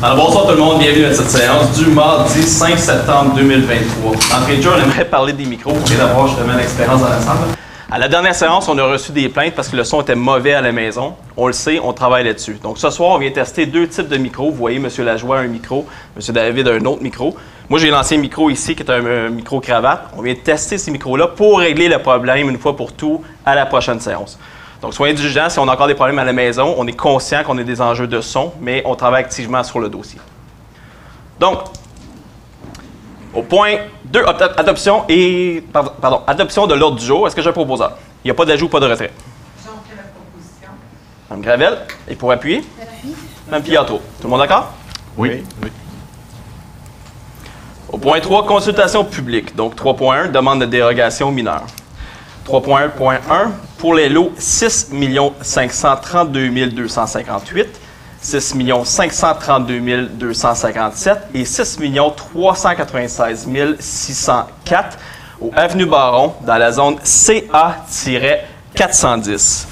Alors bonsoir tout le monde, bienvenue à cette séance du mardi 5 septembre 2023. D'entrée de jeu, on aimerait parler des micros et d'avoir justement l'expérience dans la salle. À la dernière séance, on a reçu des plaintes parce que le son était mauvais à la maison. On le sait, on travaille là-dessus. Donc ce soir, on vient tester deux types de micros. Vous voyez, M. Lajoie a un micro, M. David a un autre micro. Moi, j'ai l'ancien micro ici qui est un micro cravate. On vient tester ces micros-là pour régler le problème une fois pour tout à la prochaine séance. Donc, soyez indulgents, si on a encore des problèmes à la maison, on est conscient qu'on a des enjeux de son, mais on travaille activement sur le dossier. Donc, au point 2, adoption de l'ordre du jour. Est-ce que j'ai un proposeur? Il n'y a pas d'ajout, pas de retrait. J'en fais la proposition. Mme Gravel, et pour appuyer? Appui. Mme Piatro. Tout le monde d'accord? Oui. Au point 3, consultation publique. Donc, 3.1, demande de dérogation mineure. 3.1.1, pour les lots 6 532 258, 6 532 257 et 6 396 604 au Avenue Baron dans la zone CA-410.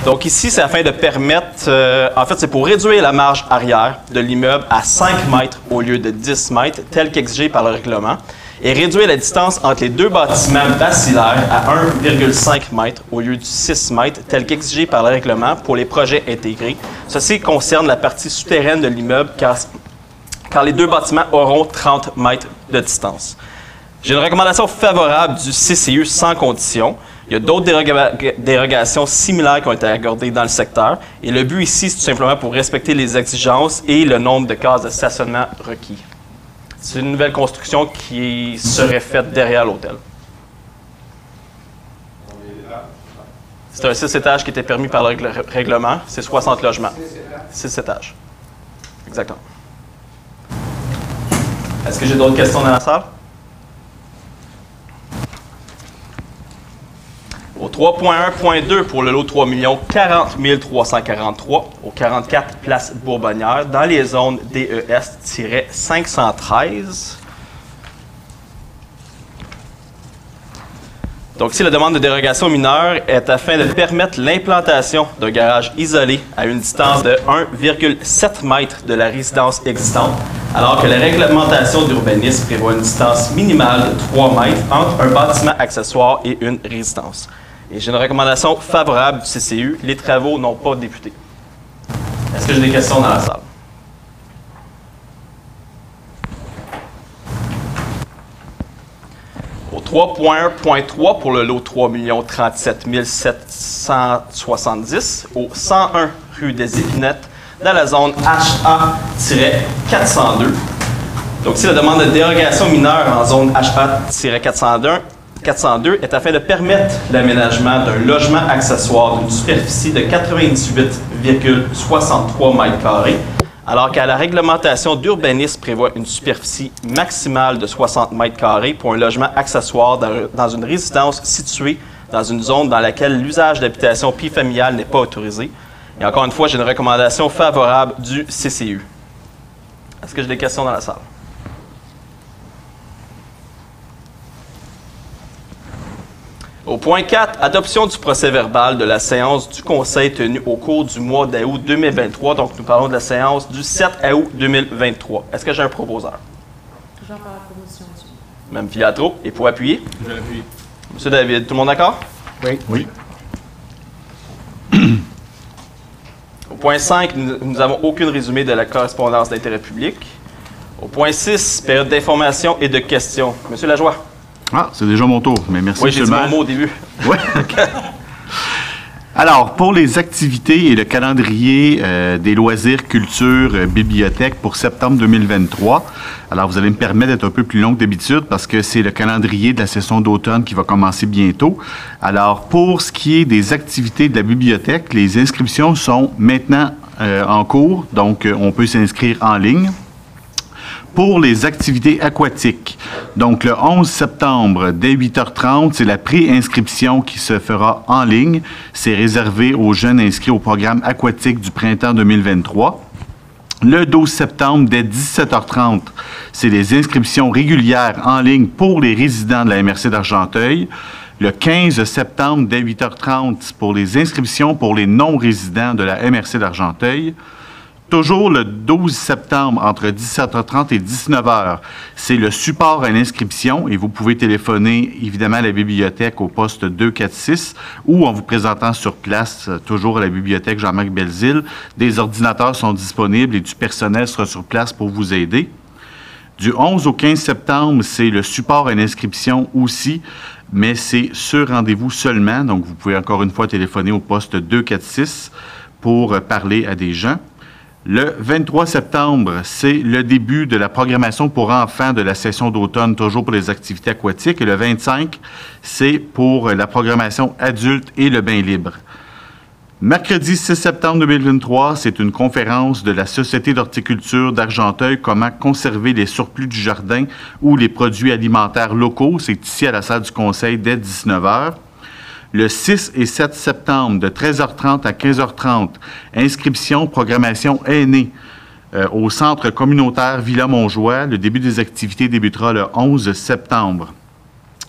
Donc ici, c'est afin de permettre, en fait, c'est pour réduire la marge arrière de l'immeuble à 5 mètres au lieu de 10 mètres, tel qu'exigé par le règlement, et réduire la distance entre les deux bâtiments bacillaires à 1,5 m au lieu du 6 mètres, tel qu'exigé par le règlement pour les projets intégrés. Ceci concerne la partie souterraine de l'immeuble, car les deux bâtiments auront 30 mètres de distance. J'ai une recommandation favorable du CCU sans condition. Il y a d'autres dérogations similaires qui ont été accordées dans le secteur. Et le but ici, c'est tout simplement pour respecter les exigences et le nombre de cases de stationnement requis. C'est une nouvelle construction qui serait faite derrière l'hôtel. C'est un 6 étages qui était permis par le règlement. C'est 60 logements. 6 étages. Exactement. Est-ce que j'ai d'autres questions dans la salle? Au 3.1.2 pour le lot 3 40 343 au 44 Place Bourbonnière dans les zones DES-513. Donc ici, la demande de dérogation mineure est afin de permettre l'implantation d'un garage isolé à une distance de 1,7 m de la résidence existante, alors que la réglementation d'urbanisme prévoit une distance minimale de 3 m entre un bâtiment accessoire et une résidence. Et j'ai une recommandation favorable du CCU. Les travaux n'ont pas débuté. Est-ce que j'ai des questions dans la salle? Au 3.1.3 pour le lot 3 37 770 au 101 rue des Épinettes dans la zone HA-402. Donc ici, la demande de dérogation mineure en zone HA-402 est afin de permettre l'aménagement d'un logement accessoire d'une superficie de 98,63 m², alors qu'à la réglementation d'urbanisme prévoit une superficie maximale de 60 m² pour un logement accessoire dans une résidence située dans une zone dans laquelle l'usage d'habitation bifamiliale n'est pas autorisé. Et encore une fois, j'ai une recommandation favorable du CCU. Est-ce que j'ai des questions dans la salle? Au point 4, adoption du procès-verbal de la séance du Conseil tenue au cours du mois d'août 2023. Donc, nous parlons de la séance du 7 août 2023. Est-ce que j'ai un proposeur? Toujours par la promotion, monsieur. Mme Piatro. Et pour appuyer? Je l'appuie. M. David, tout le monde d'accord? Oui. Au point 5, nous n'avons aucun résumé de la correspondance d'intérêt public. Au point 6, période d'information et de questions. M. Lajoie. Ah, c'est déjà mon tour, mais merci. Oui, j'ai dit mon mot au début. Oui. Alors, pour les activités et le calendrier des loisirs, culture, bibliothèque pour septembre 2023, alors vous allez me permettre d'être un peu plus long que d'habitude parce que c'est le calendrier de la session d'automne qui va commencer bientôt. Alors, pour ce qui est des activités de la bibliothèque, les inscriptions sont maintenant en cours, donc on peut s'inscrire en ligne. Pour les activités aquatiques, donc le 11 septembre, dès 8h30, c'est la pré-inscription qui se fera en ligne. C'est réservé aux jeunes inscrits au programme aquatique du printemps 2023. Le 12 septembre, dès 17h30, c'est les inscriptions régulières en ligne pour les résidents de la MRC d'Argenteuil. Le 15 septembre, dès 8h30, c'est pour les inscriptions pour les non-résidents de la MRC d'Argenteuil. Toujours le 12 septembre, entre 17h30 et 19h, c'est le support à l'inscription et vous pouvez téléphoner évidemment à la bibliothèque au poste 246 ou en vous présentant sur place, toujours à la bibliothèque Jean-Marc Belzile. Des ordinateurs sont disponibles et du personnel sera sur place pour vous aider. Du 11 au 15 septembre, c'est le support à l'inscription aussi, mais c'est sur rendez-vous seulement. Donc, vous pouvez encore une fois téléphoner au poste 246 pour parler à des gens. Le 23 septembre, c'est le début de la programmation pour enfants de la session d'automne, toujours pour les activités aquatiques. Et le 25, c'est pour la programmation adulte et le bain libre. Mercredi 6 septembre 2023, c'est une conférence de la Société d'horticulture d'Argenteuil, comment conserver les surplus du jardin ou les produits alimentaires locaux. C'est ici à la salle du Conseil dès 19h. Le 6 et 7 septembre, de 13h30 à 15h30, inscription, programmation aînée au centre communautaire Villa-Montjoie. Le début des activités débutera le 11 septembre.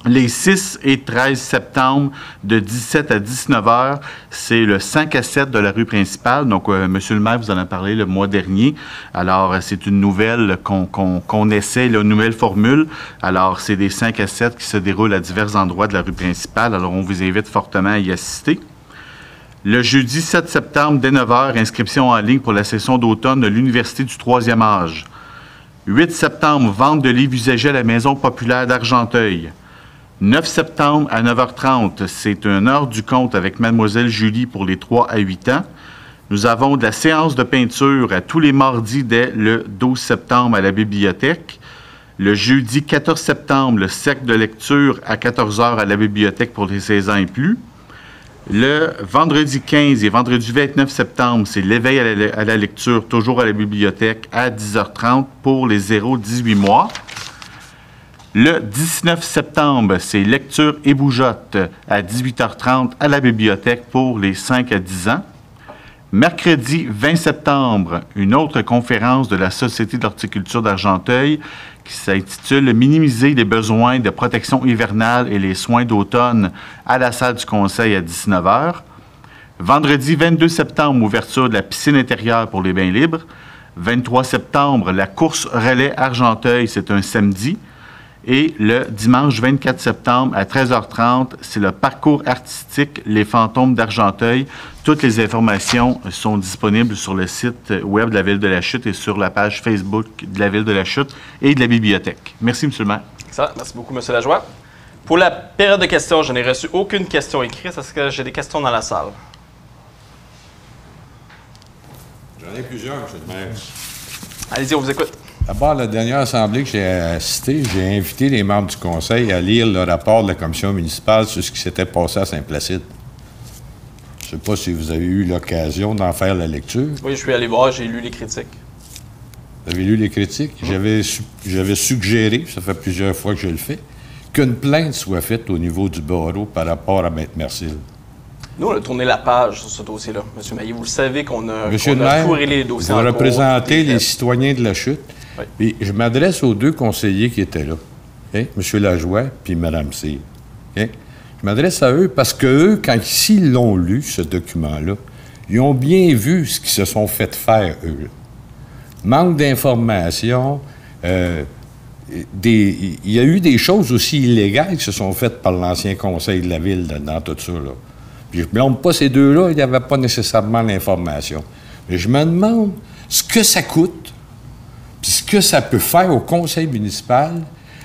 Les 6 et 13 septembre, de 17 à 19h, c'est le 5 à 7 de la rue principale. Donc, Monsieur le maire vous en a parlé le mois dernier. Alors, c'est une nouvelle qu'on essaie, une nouvelle formule. Alors, c'est des 5 à 7 qui se déroulent à divers endroits de la rue principale. Alors, on vous invite fortement à y assister. Le jeudi 7 septembre, dès 9h, inscription en ligne pour la session d'automne de l'Université du 3e âge. 8 septembre, vente de livres usagés à la Maison populaire d'Argenteuil. 9 septembre à 9h30, c'est une heure du compte avec Mademoiselle Julie pour les 3 à 8 ans. Nous avons de la séance de peinture à tous les mardis dès le 12 septembre à la bibliothèque. Le jeudi 14 septembre, le cercle de lecture à 14h à la bibliothèque pour les 16 ans et plus. Le vendredi 15 et vendredi 29 septembre, c'est l'éveil à la lecture, toujours à la bibliothèque à 10h30 pour les 0-18 mois. Le 19 septembre, c'est lecture et bougeotte à 18h30 à la bibliothèque pour les 5 à 10 ans. Mercredi 20 septembre, une autre conférence de la Société d'horticulture d'Argenteuil qui s'intitule « Minimiser les besoins de protection hivernale et les soins d'automne » à la salle du Conseil à 19h. Vendredi 22 septembre, ouverture de la piscine intérieure pour les bains libres. 23 septembre, la course relais Argenteuil, c'est un samedi. Et le dimanche 24 septembre à 13h30, c'est le parcours artistique Les Fantômes d'Argenteuil. Toutes les informations sont disponibles sur le site web de la Ville de la Chute et sur la page Facebook de la Ville de la Chute et de la bibliothèque. Merci, M. le maire. Excellent. Merci beaucoup, M. Lajoie. Pour la période de questions, je n'ai reçu aucune question écrite. Est-ce que j'ai des questions dans la salle? J'en ai plusieurs, M. le maire. Allez-y, on vous écoute. D'abord, la dernière assemblée que j'ai assistée, j'ai invité les membres du conseil à lire le rapport de la commission municipale sur ce qui s'était passé à Saint-Placide. Je ne sais pas si vous avez eu l'occasion d'en faire la lecture. Oui, je suis allé voir, j'ai lu les critiques. Vous avez lu les critiques? J'avais suggéré, ça fait plusieurs fois que je le fais, qu'une plainte soit faite au niveau du barreau par rapport à Maître Mercille. Nous, on a tourné la page sur ce dossier-là, M. Maillet. Vous le savez qu'on a fourré les dossiers en cours. Vous représentez les les citoyens de la Chute. Oui. Et je m'adresse aux deux conseillers qui étaient là, okay? M. Lajoie puis Mme Cyr. Okay? Je m'adresse à eux parce qu'eux, quand s'ils l'ont lu, ce document-là, ils ont bien vu ce qu'ils se sont fait faire, eux. Manque d'informations. Il y a eu des choses aussi illégales qui se sont faites par l'ancien conseil de la Ville dans tout ça, là. Puis je ne blâme pas ces deux-là, il n'y avait pas nécessairement l'information. Mais je me demande ce que ça coûte, puis ce que ça peut faire au conseil municipal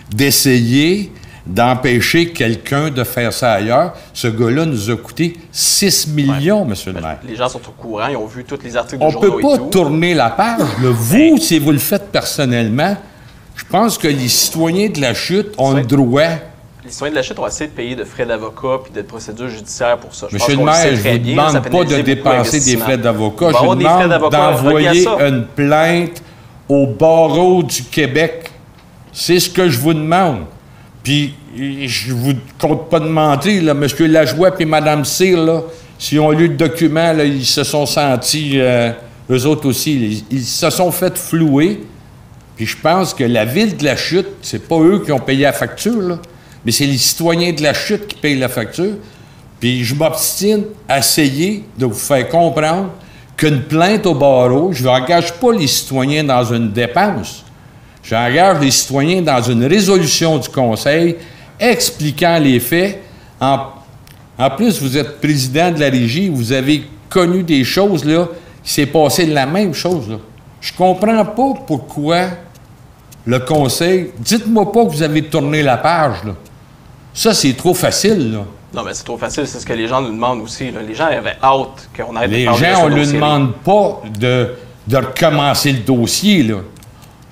d'essayer d'empêcher quelqu'un de faire ça ailleurs. Ce gars-là nous a coûté 6 millions, M. le maire. Les gens sont au courant, ils ont vu tous les articles de On journaux ne peut pas tourner la page. Là. Vous, si vous le faites personnellement, je pense que les citoyens de la Chute ont le droit. Les citoyens de la Chute ont assez de payer de frais d'avocat puis de procédures judiciaires pour ça. Monsieur le maire, je ne vous demande pas de dépenser des frais d'avocat. Je vous demande d'envoyer une plainte au barreau du Québec. C'est ce que je vous demande. Puis, je vous compte pas demander, là, M. Lajoie et Mme Cyr, là, s'ils ont lu le document, là, ils se sont sentis eux autres aussi, ils se sont fait flouer. Puis je pense que la ville de la Chute, c'est pas eux qui ont payé la facture, là, mais c'est les citoyens de la Chute qui payent la facture. Puis je m'obstine à essayer de vous faire comprendre qu'une plainte au barreau, je n'engage pas les citoyens dans une dépense. J'engage les citoyens dans une résolution du Conseil expliquant les faits. En plus, vous êtes président de la régie, vous avez connu des choses, là, qui s'est passé la même chose, là. Je comprends pas pourquoi le Conseil... Dites-moi pas que vous avez tourné la page, là. Ça, c'est trop facile, là. Non, mais c'est trop facile, c'est ce que les gens nous demandent aussi, là. Les gens avaient hâte qu'on aille Les gens, on ne lui demande pas de recommencer le dossier, là.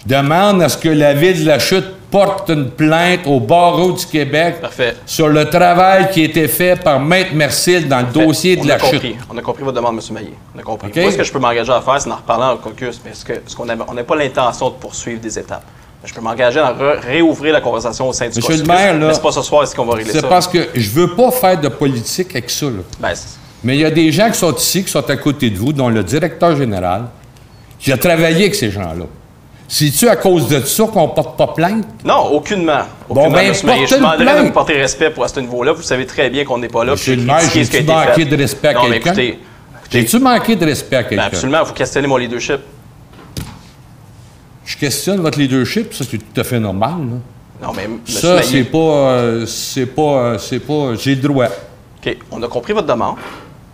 Je demande à ce que la Ville de la Chute porte une plainte au barreau du Québec Parfait. sur le travail qui a été fait par Maître Mercille dans le dossier de la Chute. On a compris votre demande, M. Maillé. On a compris. Okay. Moi, ce que je peux m'engager à faire, c'est d'en reparler en caucus, mais on n'a pas l'intention de poursuivre des étapes. Je peux m'engager à réouvrir la conversation au sein du Monsieur caucus, le maire, là, mais c'est pas ce soir qu'on va régler ça. C'est parce que je veux pas faire de politique avec ça, là. Ben, Mais il y a des gens qui sont ici, qui sont à côté de vous, dont le directeur général, qui a travaillé avec ces gens-là. C'est-tu à cause de ça qu'on ne porte pas plainte? non, aucunement. Bon, ben, M. Maillé. Je portez une demanderais de plainte. vous porter respect pour à ce niveau-là. Vous savez très bien qu'on n'est pas là. Monsieur puis le maire, critiquer ce qui a j'ai-tu été manqué fait. de respect à Non, mais quelqu'un? écoutez, J'ai-tu manqué de respect à ben, quelqu'un? absolument, vous questionnez mon leadership. Je questionne votre leadership, ça, c'est tout à fait normal, là. Non, mais M. Ça, Maillé, c'est pas... J'ai le droit. OK, on a compris votre demande.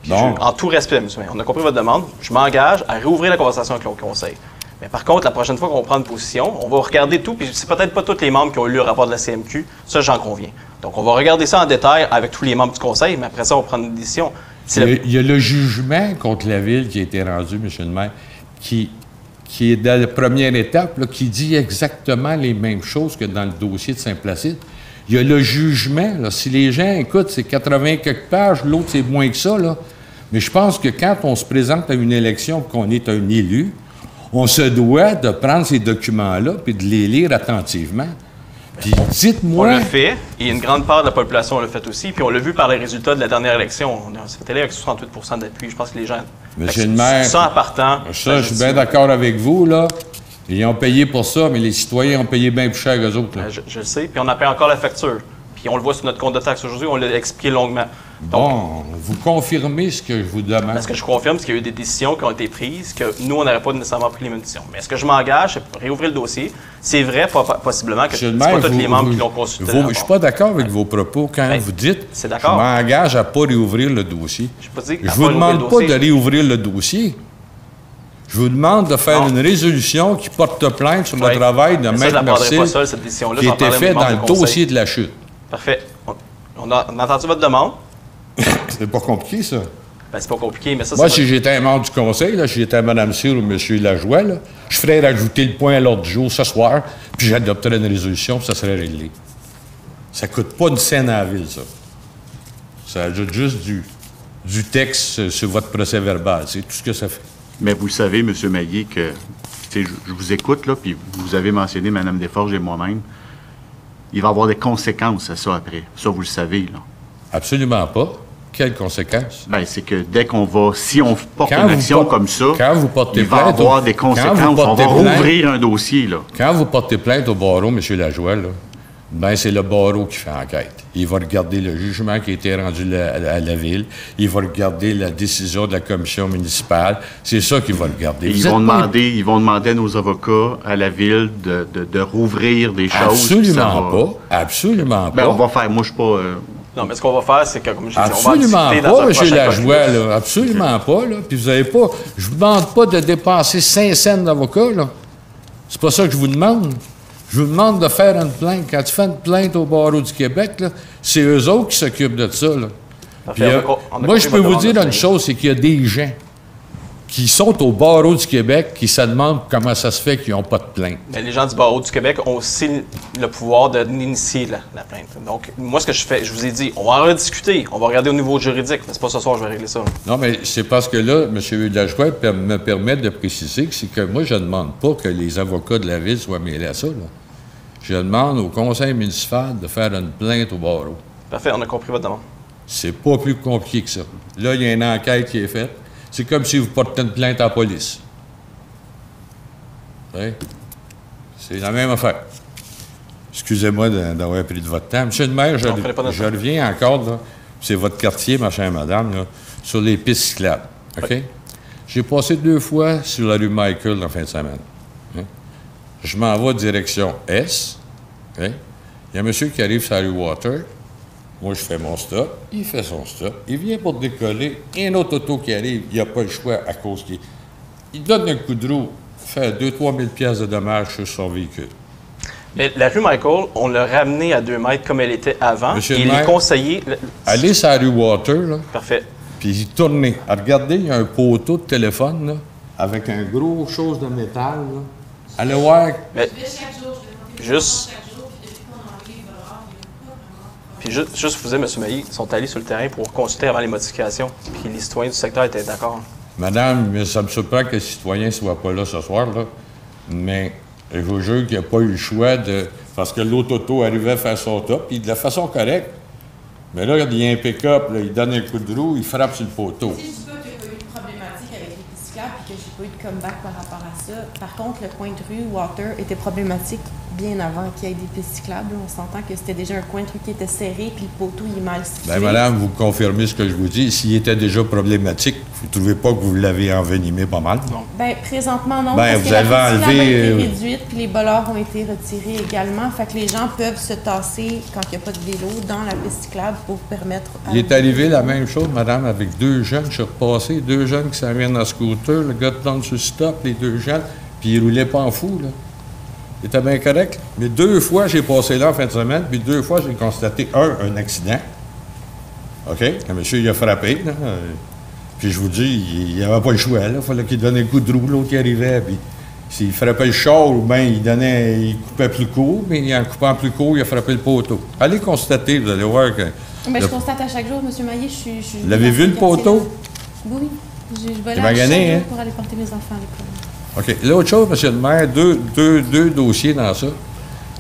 Puis Bon. en tout respect, M. Maillé, on a compris votre demande. Je m'engage à réouvrir la conversation avec le Conseil. Mais par contre, la prochaine fois qu'on prend une position, on va regarder tout, puis c'est peut-être pas tous les membres qui ont lu le rapport de la CMQ, ça j'en conviens. Donc on va regarder ça en détail avec tous les membres du Conseil, mais après ça, on va prendre une décision. Il y a le jugement contre la Ville qui a été rendu, M. le maire, qui est dans la première étape, là, qui dit exactement les mêmes choses que dans le dossier de Saint-Placide. Il y a le jugement, là, si les gens écoutent, c'est 80 quelques pages, l'autre c'est moins que ça, là. Mais je pense que quand on se présente à une élection et qu'on est un élu, on se doit de prendre ces documents-là puis de les lire attentivement. Puis On dites-moi... l'a fait, et une grande part de la population l'a fait aussi, puis on l'a vu par les résultats de la dernière élection. On s'est allé avec 68 d'appui. Je pense que les gens... Monsieur le maire, ça en partant... ça, je suis bien d'accord avec vous, là. Ils ont payé pour ça, mais les citoyens ont payé bien plus cher qu'eux autres, là. Je le sais, puis on en paie encore la facture. Puis on le voit sur notre compte de taxes aujourd'hui, on l'a expliqué longuement. Donc, Bon, vous confirmez ce que je vous demande. ce que je confirme, c'est qu'il y a eu des décisions qui ont été prises, que nous, on n'aurait pas nécessairement pris les mêmes décisions. Mais est-ce que je m'engage à réouvrir le dossier? C'est vrai, possiblement, que Monsieur c'est le pas maire, tous les membres qui l'ont consulté. je ne suis pas d'accord avec vos propos quand Ben, vous dites c'est je d'accord. m'engage à ne pas réouvrir le dossier. Je peux dire Je ne vous demande pas de réouvrir le dossier. Je vous demande de faire Non. une résolution qui porte plainte sur Ouais. le travail de Mais ça, je Maître la prendrai Mercier pas seule, cette décision-là. qui J'en était parlerai fait aux membres dans du le conseil. dossier de la chute. Parfait. On a entendu votre demande. C'est pas compliqué, ça. Ben, c'est pas compliqué, mais ça, Moi, c'est... si j'étais un membre du conseil, là, si j'étais Mme Cyr ou M. Lajoie, là, je ferais rajouter le point à l'ordre du jour ce soir, puis j'adopterais une résolution, puis ça serait réglé. Ça coûte pas une scène à la ville, ça. Ça ajoute juste du texte sur votre procès-verbal. C'est tout ce que ça fait. Mais vous savez, M. Maillé, que tu sais, je vous écoute, là, puis vous avez mentionné Mme Desforges et moi-même. Il va y avoir des conséquences à ça après. Ça, vous le savez, là. Absolument pas. Quelles conséquences? Ben, c'est que dès qu'on va, si on porte Quand une vous action porte- comme ça, quand vous portez il va y plainte avoir au- des quand vous conséquences. On va portez plainte- rouvrir un dossier, là. Quand vous portez plainte au barreau, M. Lajoie, là, ben c'est le barreau qui fait enquête. Il va regarder le jugement qui a été rendu à la ville. Il va regarder la décision de la commission municipale. C'est ça qu'il va regarder. Et Vous ils êtes vont pas- demander à nos avocats, à la ville, de rouvrir des choses. puis ça Absolument va- pas. Absolument Ben, pas. on va faire. Moi, je suis pas. Non, mais ce qu'on va faire, c'est que, comme je dis, on va en Absolument discuter dans pas, un M. prochain Lajoie, caucus. là. Absolument pas, là. Puis vous avez pas... Je vous demande pas de dépenser 5 cents d'avocat, là. C'est pas ça que je vous demande. Je vous demande de faire une plainte. Quand tu fais une plainte au barreau du Québec, là, c'est eux autres qui s'occupent de ça, là. Parfait, Puis, on a moi, compris je peux votre vous demande, dire M. une chose, c'est qu'il y a des gens qui sont au barreau du Québec qui se demandent comment ça se fait qu'ils n'ont pas de plainte. Mais les gens du barreau du Québec ont aussi le pouvoir d'initier la plainte. Donc, moi, ce que je fais, je vous ai dit, on va en rediscuter, on va regarder au niveau juridique, mais c'est pas ce soir que je vais régler ça. Non, mais c'est parce que là, M. Lajoie me permet de préciser que c'est que moi, je ne demande pas que les avocats de la ville soient mêlés à ça, là. Je demande au conseil municipal de faire une plainte au barreau. Parfait, on a compris votre demande. C'est pas plus compliqué que ça. Là, il y a une enquête qui est faite. C'est comme si vous portez une plainte à la police. Hein? C'est la même affaire. Excusez-moi d'avoir pris de votre temps. Monsieur le maire, je reviens encore, là. C'est votre quartier, ma chère madame, là, sur les pistes cyclables. OK? Oui. J'ai passé 2 fois sur la rue Michael en fin de semaine. Hein? Je m'en vais direction Est. Hein? Il y a un monsieur qui arrive sur la rue Water. Moi, je fais mon stop. Il fait son stop. Il vient pour décoller. Un autre auto qui arrive. Il n'a pas le choix à cause qu'il... Il donne un coup de roue. Fait 2-3 000 piastres de dommages sur son véhicule. Mais la rue Michael, on l'a ramenée à 2 mètres comme elle était avant. Monsieur et le maire, les conseillers... Allez sur la rue Water, là. Parfait. Puis tournez. Regardez, il y a un poteau de téléphone, là, avec un gros chose de métal, là. Allez voir. Mais, juste... Puis juste vous dire, M. Mailly, ils sont allés sur le terrain pour consulter avant les modifications. Puis les citoyens du secteur étaient d'accord. Madame, ça me surprend que les citoyens ne soient pas là ce soir, là. Mais je vous jure qu'il n'y a pas eu le choix de... Parce que l'autre auto arrivait à faire son top, puis de la façon correcte. Mais là, il y a un pick-up, il donne un coup de roue, il frappe sur le poteau. Si je dis pas qu'il n'y a pas eu de problématique avec les pistes cyclables et que j'ai pas eu de comeback par rapport à ça, par contre, le coin de rue Water était problématique bien avant qu'il y ait des pistes cyclables. On s'entend que c'était déjà un coin de rue qui était serré puis le poteau, il est mal situé. Bien, madame, vous confirmez ce que je vous dis. S'il était déjà problématique, vous ne trouvez pas que vous l'avez envenimé pas mal? Non. Bien, présentement, non. Bien, parce vous que avez la piste cyclable a été enlevé... réduite puis les bollards ont été retirés également. Fait que les gens peuvent se tasser quand il n'y a pas de vélo dans la piste cyclable pour permettre... Il est arrivé la même chose, madame, avec 2 jeunes. Je suis repassé, 2 jeunes qui s'en viennent en scooter. Le gars plante sur le stop, les 2 jeunes, puis il roulait pas en fou, là. Il était bien correct. Mais 2 fois, j'ai passé là en fin de semaine, puis 2 fois, j'ai constaté, un accident. OK? Le monsieur, il a frappé, là. Puis je vous dis, il n'avait pas le choix, là. Il fallait qu'il donne un coup de roue, l'autre qui arrivait, puis s'il frappait le char, ou bien il coupait plus court, mais en coupant plus court, il a frappé le poteau. Allez constater, vous allez voir que... Mais je constate à chaque jour, M. Maillet, je suis... Vous l'avez vu, le poteau? Oui. Je vais là chaque hein? jour pour aller porter mes enfants à l'école. OK. L'autre chose, M. le maire, deux dossiers dans ça,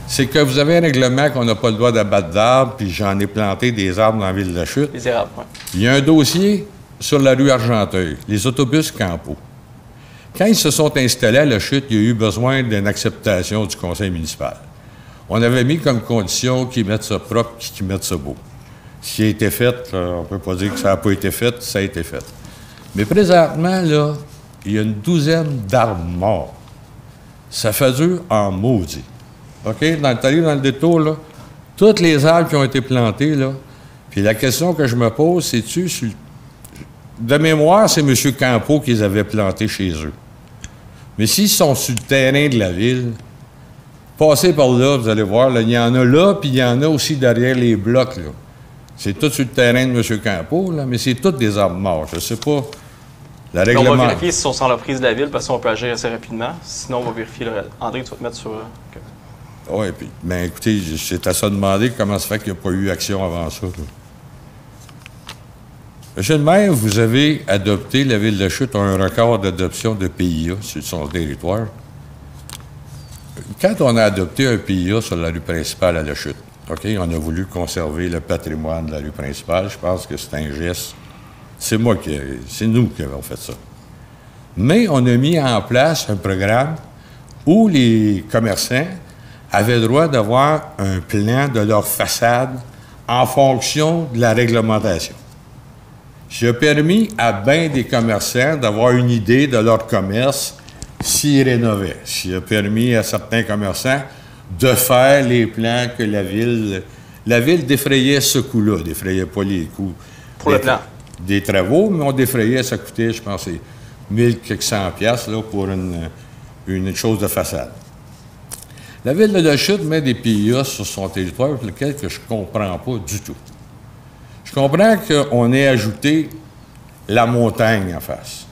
c'est que vous avez un règlement qu'on n'a pas le droit d'abattre d'arbres, puis j'en ai planté des arbres dans la ville de la Chute. Les érables, oui. Il y a un dossier sur la rue Argenteuil, les autobus Campo. Quand ils se sont installés à la Chute, il y a eu besoin d'une acceptation du conseil municipal. On avait mis comme condition qu'ils mettent ça propre, qu'ils mettent ça beau. Ce qui a été fait, on ne peut pas dire que ça n'a pas été fait, ça a été fait. Mais présentement, là, il y a une 12aine d'arbres morts. Ça fait dur en maudit. OK? T'arrives dans le détour, là, toutes les arbres qui ont été plantés, là, puis la question que je me pose, c'est-tu, de mémoire, c'est M. Campo qui les avait plantés chez eux. Mais s'ils sont sur le terrain de la ville, passez par là, vous allez voir, là, il y en a là, puis il y en a aussi derrière les blocs, là. C'est tout sur le terrain de M. Campo, là, mais c'est tous des arbres morts. Je ne sais pas. On va vérifier s'ils sont sans la prise de la ville, parce qu'on peut agir assez rapidement. Sinon, on va vérifier. André, tu vas te mettre sur... Okay. Oui, puis, bien, écoutez, c'est à ça de demander comment ça fait qu'il n'y a pas eu action avant ça. Là. Monsieur le maire, vous avez adopté, la Ville de la Chute a un record d'adoption de PIA sur son territoire. Quand on a adopté un PIA sur la rue principale à la Chute, OK, on a voulu conserver le patrimoine de la rue principale. Je pense que c'est un geste. C'est nous qui avons fait ça. Mais on a mis en place un programme où les commerçants avaient le droit d'avoir un plan de leur façade en fonction de la réglementation. Ça a permis à bien des commerçants d'avoir une idée de leur commerce s'ils rénovaient. Ça a permis à certains commerçants de faire les plans que la ville défrayait ce coût-là, défrayait pas les coûts. Pour le plan. Des travaux, mais on défrayait, ça coûtait, je pense, 1 piastres là, pour une chose de façade. La Ville de la Chute met des PIA sur son territoire, pour lequel que je ne comprends pas du tout. Je comprends qu'on ait ajouté la montagne en face.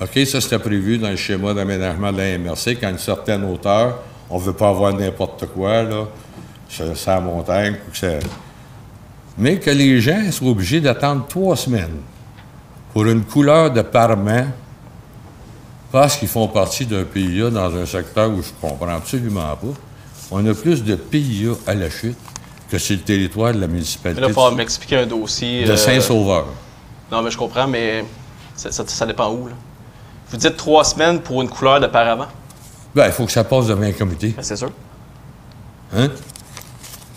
OK, ça, c'était prévu dans le schéma d'aménagement de la MRC, qu'à une certaine hauteur, on ne veut pas avoir n'importe quoi, là, sur la montagne, mais que les gens soient obligés d'attendre 3 semaines pour une couleur de parement parce qu'ils font partie d'un PIA dans un secteur où je ne comprends absolument pas. On a plus de PIA à la Chute que sur le territoire de la municipalité. Là, il faut m'expliquer un dossier... de Saint-Sauveur. Non, mais je comprends, mais ça dépend où, là. Vous dites 3 semaines pour une couleur de paravent? Bien, il faut que ça passe devant un comité. Ben, c'est sûr. Hein?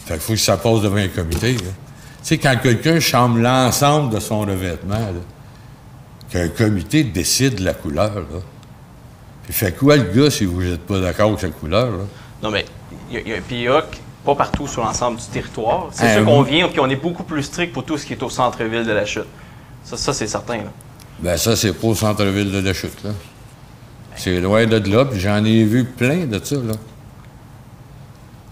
Fait qu'il faut que ça passe devant un comité. Là. Tu sais, quand quelqu'un chambre l'ensemble de son revêtement, là, qu'un comité décide de la couleur, là. Puis fait quoi le gars si vous n'êtes pas d'accord avec sa couleur, là? Non, mais il y a un PIA pas partout sur l'ensemble du territoire. C'est sûr qu'on vient, puis on est beaucoup plus strict pour tout ce qui est au centre-ville de la Chute. Ça c'est certain, là. Ben ça, c'est pas au centre-ville de la Chute, là. C'est loin de là, puis j'en ai vu plein de ça, là.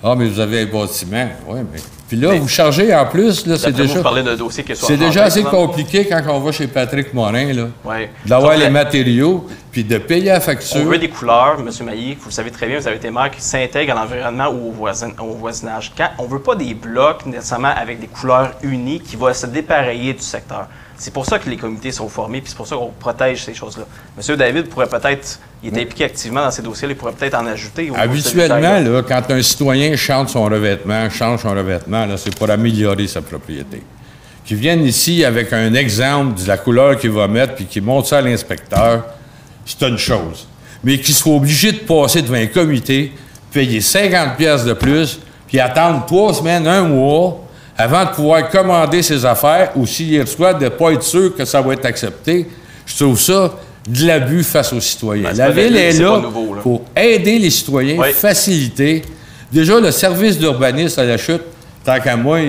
Ah, mais vous avez un bâtiment. Oui, mais... Puis là, vous chargez en plus, là, c'est déjà... Vous parlez d'un dossier qui est c'est déjà assez compliqué quand on va chez Patrick Morin, là. Ouais. D'avoir les matériaux, puis de payer la facture. On veut des couleurs, M. Mailly, vous le savez très bien, vous avez été maire, qui s'intègrent à l'environnement ou au voisinage. On ne veut pas des blocs nécessairement avec des couleurs unies qui vont se dépareiller du secteur. C'est pour ça que les comités sont formés, puis c'est pour ça qu'on protège ces choses-là. M. David pourrait peut-être, il est impliqué activement dans ces dossiers-là, il pourrait peut-être en ajouter. Habituellement, là, quand un citoyen change son revêtement, là, c'est pour améliorer sa propriété. Qu'ils viennent ici avec un exemple de la couleur qu'il va mettre, puis qu'il montre ça à l'inspecteur, c'est une chose. Mais qu'il soit obligé de passer devant un comité, payer 50$ de plus, puis attendre 3 semaines, 1 mois, avant de pouvoir commander ses affaires, ou s'il reçoit, de ne pas être sûr que ça va être accepté, je trouve ça de l'abus face aux citoyens. La ville est là pour aider les citoyens, faciliter. Déjà, le service d'urbanisme à la Chute, tant qu'à moi,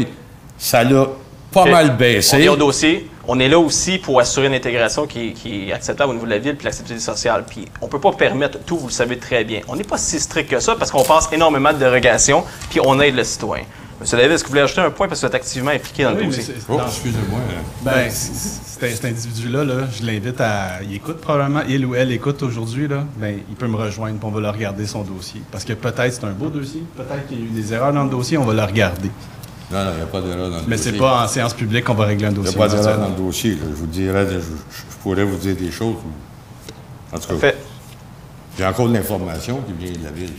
ça l'a pas mal baissé. On est au dossier. On est là aussi pour assurer une intégration qui est acceptable au niveau de la ville puis l'acceptabilité sociale. Puis on ne peut pas permettre tout, vous le savez très bien. On n'est pas si strict que ça parce qu'on passe énormément de dérogations puis on aide le citoyen. M. David, est-ce que vous voulez ajouter un point parce que vous êtes activement impliqué dans le dossier? Excusez-moi. Ben, cet individu-là, je l'invite à... Il écoute probablement, il ou elle écoute aujourd'hui, là. Ben, il peut me rejoindre, puis on va le regarder son dossier. Parce que peut-être c'est un beau dossier, peut-être qu'il y a eu des erreurs dans le dossier, on va le regarder. Non, il n'y a pas d'erreur dans le dossier. Mais c'est pas en séance publique qu'on va régler un dossier. Il n'y a pas d'erreur dans le dossier. Là. Je vous dirais, je pourrais vous dire des choses. En tout cas, j'ai encore de l'information qui vient de la ville.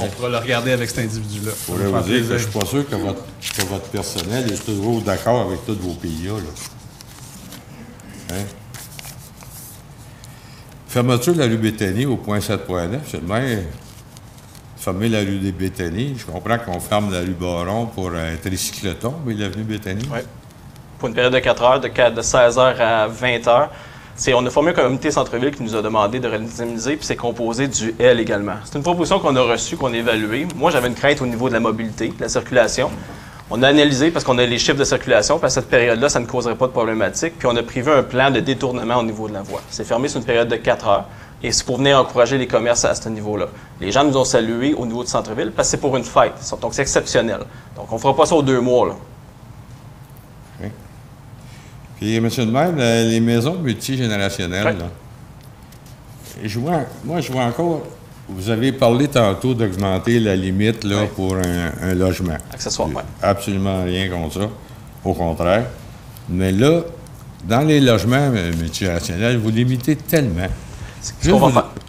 On pourra le regarder avec cet individu-là. Je pourrais vous dire que je ne suis pas sûr que votre personnel est toujours d'accord avec tous vos PIA. Hein? Fermeture de la rue Béthanie au point 7.9, c'est le même. Fermer la rue des Béthanie. Je comprends qu'on ferme la rue Baron pour un tricycleton, mais l'avenue Béthanie. Oui. Pour une période de 4 heures, de 16h à 20h. On a formé un comité centre-ville qui nous a demandé de redynamiser, puis c'est composé du L également. C'est une proposition qu'on a reçue, qu'on a évaluée. Moi, j'avais une crainte au niveau de la mobilité, de la circulation. On a analysé parce qu'on a les chiffres de circulation, puis à cette période-là, ça ne causerait pas de problématique. Puis on a prévu un plan de détournement au niveau de la voie. C'est fermé sur une période de 4 heures. Et c'est pour venir encourager les commerces à ce niveau-là. Les gens nous ont salués au niveau du centre-ville parce que c'est pour une fête. Donc, c'est exceptionnel. Donc, on ne fera pas ça aux 2 mois, là. Okay. Puis, M. le maire, les maisons multigénérationnelles, là, je vois encore... Vous avez parlé tantôt d'augmenter la limite là, pour un logement. Accessoire, oui. Absolument rien contre ça. Au contraire. Mais là, dans les logements multigénérationnels, vous limitez tellement...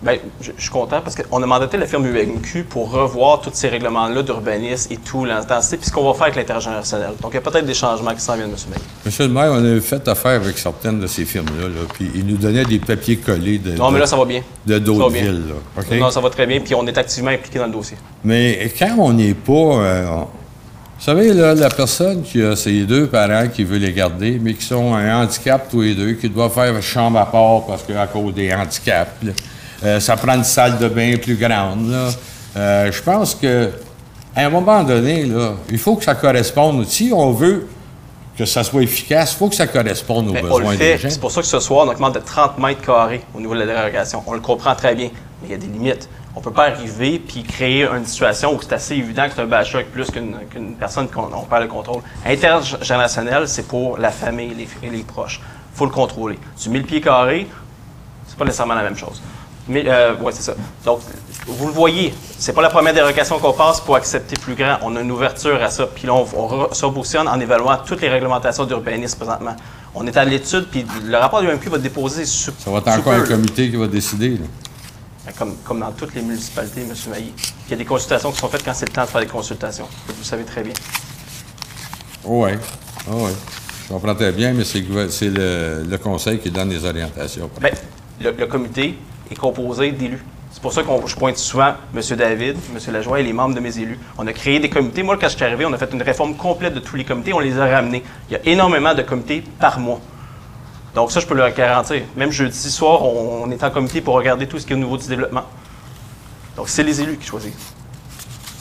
Bien, je suis content parce qu'on a mandaté la firme UMQ pour revoir tous ces règlements-là d'urbanisme et tout, l'intensité, puis ce qu'on va faire avec l'intergénérationnel. Donc, il y a peut-être des changements qui s'en viennent, M. Mailly. Monsieur le maire, on a fait affaire avec certaines de ces firmes-là, puis ils nous donnaient des papiers collés non, mais là, ça va bien. De d'autres villes. Là. Okay? Non, ça va très bien, puis on est activement impliqué dans le dossier. Mais quand on n'est pas... vous savez, là, la personne qui a ses 2 parents qui veut les garder, mais qui sont un handicap tous les 2, qui doivent faire chambre à part parce qu'à cause des handicaps, là, ça prend une salle de bain plus grande. Je pense qu'à un moment donné, là, il faut que ça corresponde. Si on veut que ça soit efficace, il faut que ça corresponde aux besoins des gens. C'est pour ça que ce soir, on augmente de 30 mètres carrés au niveau de la dérogation. On le comprend très bien, mais il y a des limites. On ne peut pas arriver puis créer une situation où c'est assez évident que c'est un bâcheur avec plus qu'une personne qu'on perd le contrôle. Intergénérationnel, c'est pour la famille et les proches. Il faut le contrôler. Du 1000 pieds carrés, c'est pas nécessairement la même chose. Mais, oui, c'est ça. Donc, vous le voyez, c'est pas la première dérogation qu'on passe pour accepter plus grand. On a une ouverture à ça. Puis là, on se positionne en évaluant toutes les réglementations d'urbanisme présentement. On est à l'étude, puis le rapport du UMQ va déposer... Ça va être encore un comité qui va décider, là. Comme dans toutes les municipalités, M. Mailly. Il y a des consultations qui sont faites quand c'est le temps de faire des consultations. Vous le savez très bien. Oui. Je comprends très bien, mais c'est le conseil qui donne les orientations. Bien, le comité est composé d'élus. C'est pour ça que je pointe souvent M. David, M. Lajoie et les membres de mes élus. On a créé des comités. Moi, quand je suis arrivé, on a fait une réforme complète de tous les comités. On les a ramenés. Il y a énormément de comités par mois. Donc ça, je peux le garantir. Même jeudi soir, on est en comité pour regarder tout ce qui est au niveau du développement. Donc c'est les élus qui choisissent.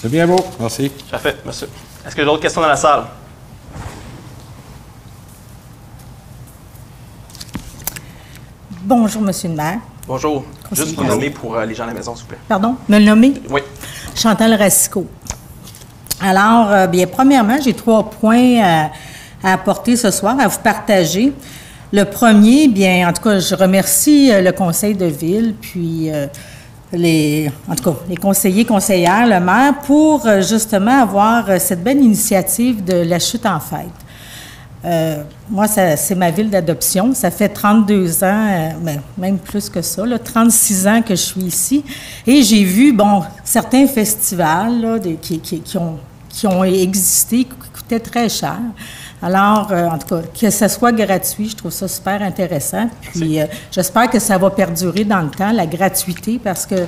C'est bien beau. Merci. Parfait, monsieur. Est-ce qu'il y a d'autres questions dans la salle? Bonjour, Monsieur le maire. Bonjour. Juste vous nommer pour les gens à la maison, s'il vous plaît. Pardon, me le nommer? Oui. Chantal Racicot. Alors, bien, premièrement, j'ai 3 points à apporter ce soir, à vous partager. Le premier, bien, en tout cas, je remercie le conseil de ville, puis les conseillers, conseillères, le maire, pour justement avoir cette belle initiative de la chute en fête. Moi, c'est ma ville d'adoption. Ça fait 32 ans, même plus que ça, là, 36 ans que je suis ici. Et j'ai vu, certains festivals là, qui ont existé, qui coûtaient très cher. Alors, en tout cas, que ça soit gratuit, je trouve ça super intéressant. Puis, j'espère que ça va perdurer dans le temps, la gratuité, parce que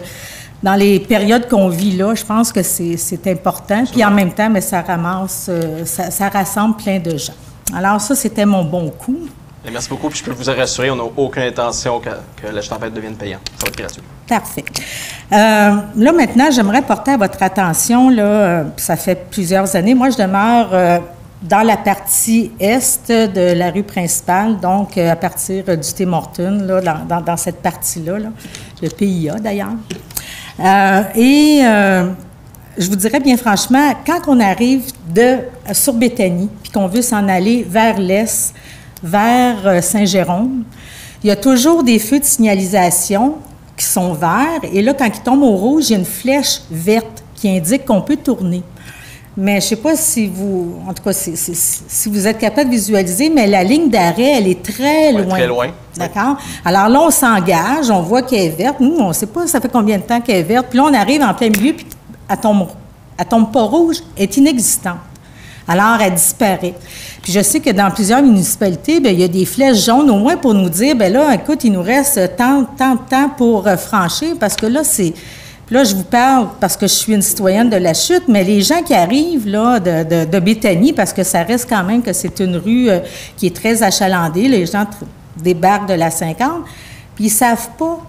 dans les périodes qu'on vit là, je pense que c'est important. Puis, en même temps, mais ça rassemble plein de gens. Alors ça, c'était mon bon coup. Et merci beaucoup. Puis je peux vous rassurer, on n'a aucune intention que la chute en fête devienne payante. Ça va être gratuit. Parfait. Là, maintenant, j'aimerais porter à votre attention, là, ça fait plusieurs années, moi, je demeure dans la partie est de la rue principale, donc à partir du Tim Hortons, là, dans cette partie-là, là, le PIA d'ailleurs. Je vous dirais bien franchement, quand on arrive sur Béthanie, puis qu'on veut s'en aller vers l'est, vers Saint-Jérôme, il y a toujours des feux de signalisation qui sont verts, et là, quand ils tombent au rouge, il y a une flèche verte qui indique qu'on peut tourner. Mais je ne sais pas si vous, en tout cas, si vous êtes capable de visualiser, mais la ligne d'arrêt, elle est très loin. Très loin. D'accord? Alors là, on s'engage, on voit qu'elle est verte. Nous, on ne sait pas ça fait combien de temps qu'elle est verte. Puis là, on arrive en plein milieu, puis elle tombe pas rouge, elle est inexistante. Alors, elle disparaît. Puis je sais que dans plusieurs municipalités, bien, il y a des flèches jaunes au moins pour nous dire, bien là, écoute, il nous reste tant de temps pour franchir, parce que là, là, je vous parle parce que je suis une citoyenne de la Chute, mais les gens qui arrivent là, de Béthanie, parce que ça reste quand même que c'est une rue qui est très achalandée, les gens débarquent de la 50, puis ils ne savent pas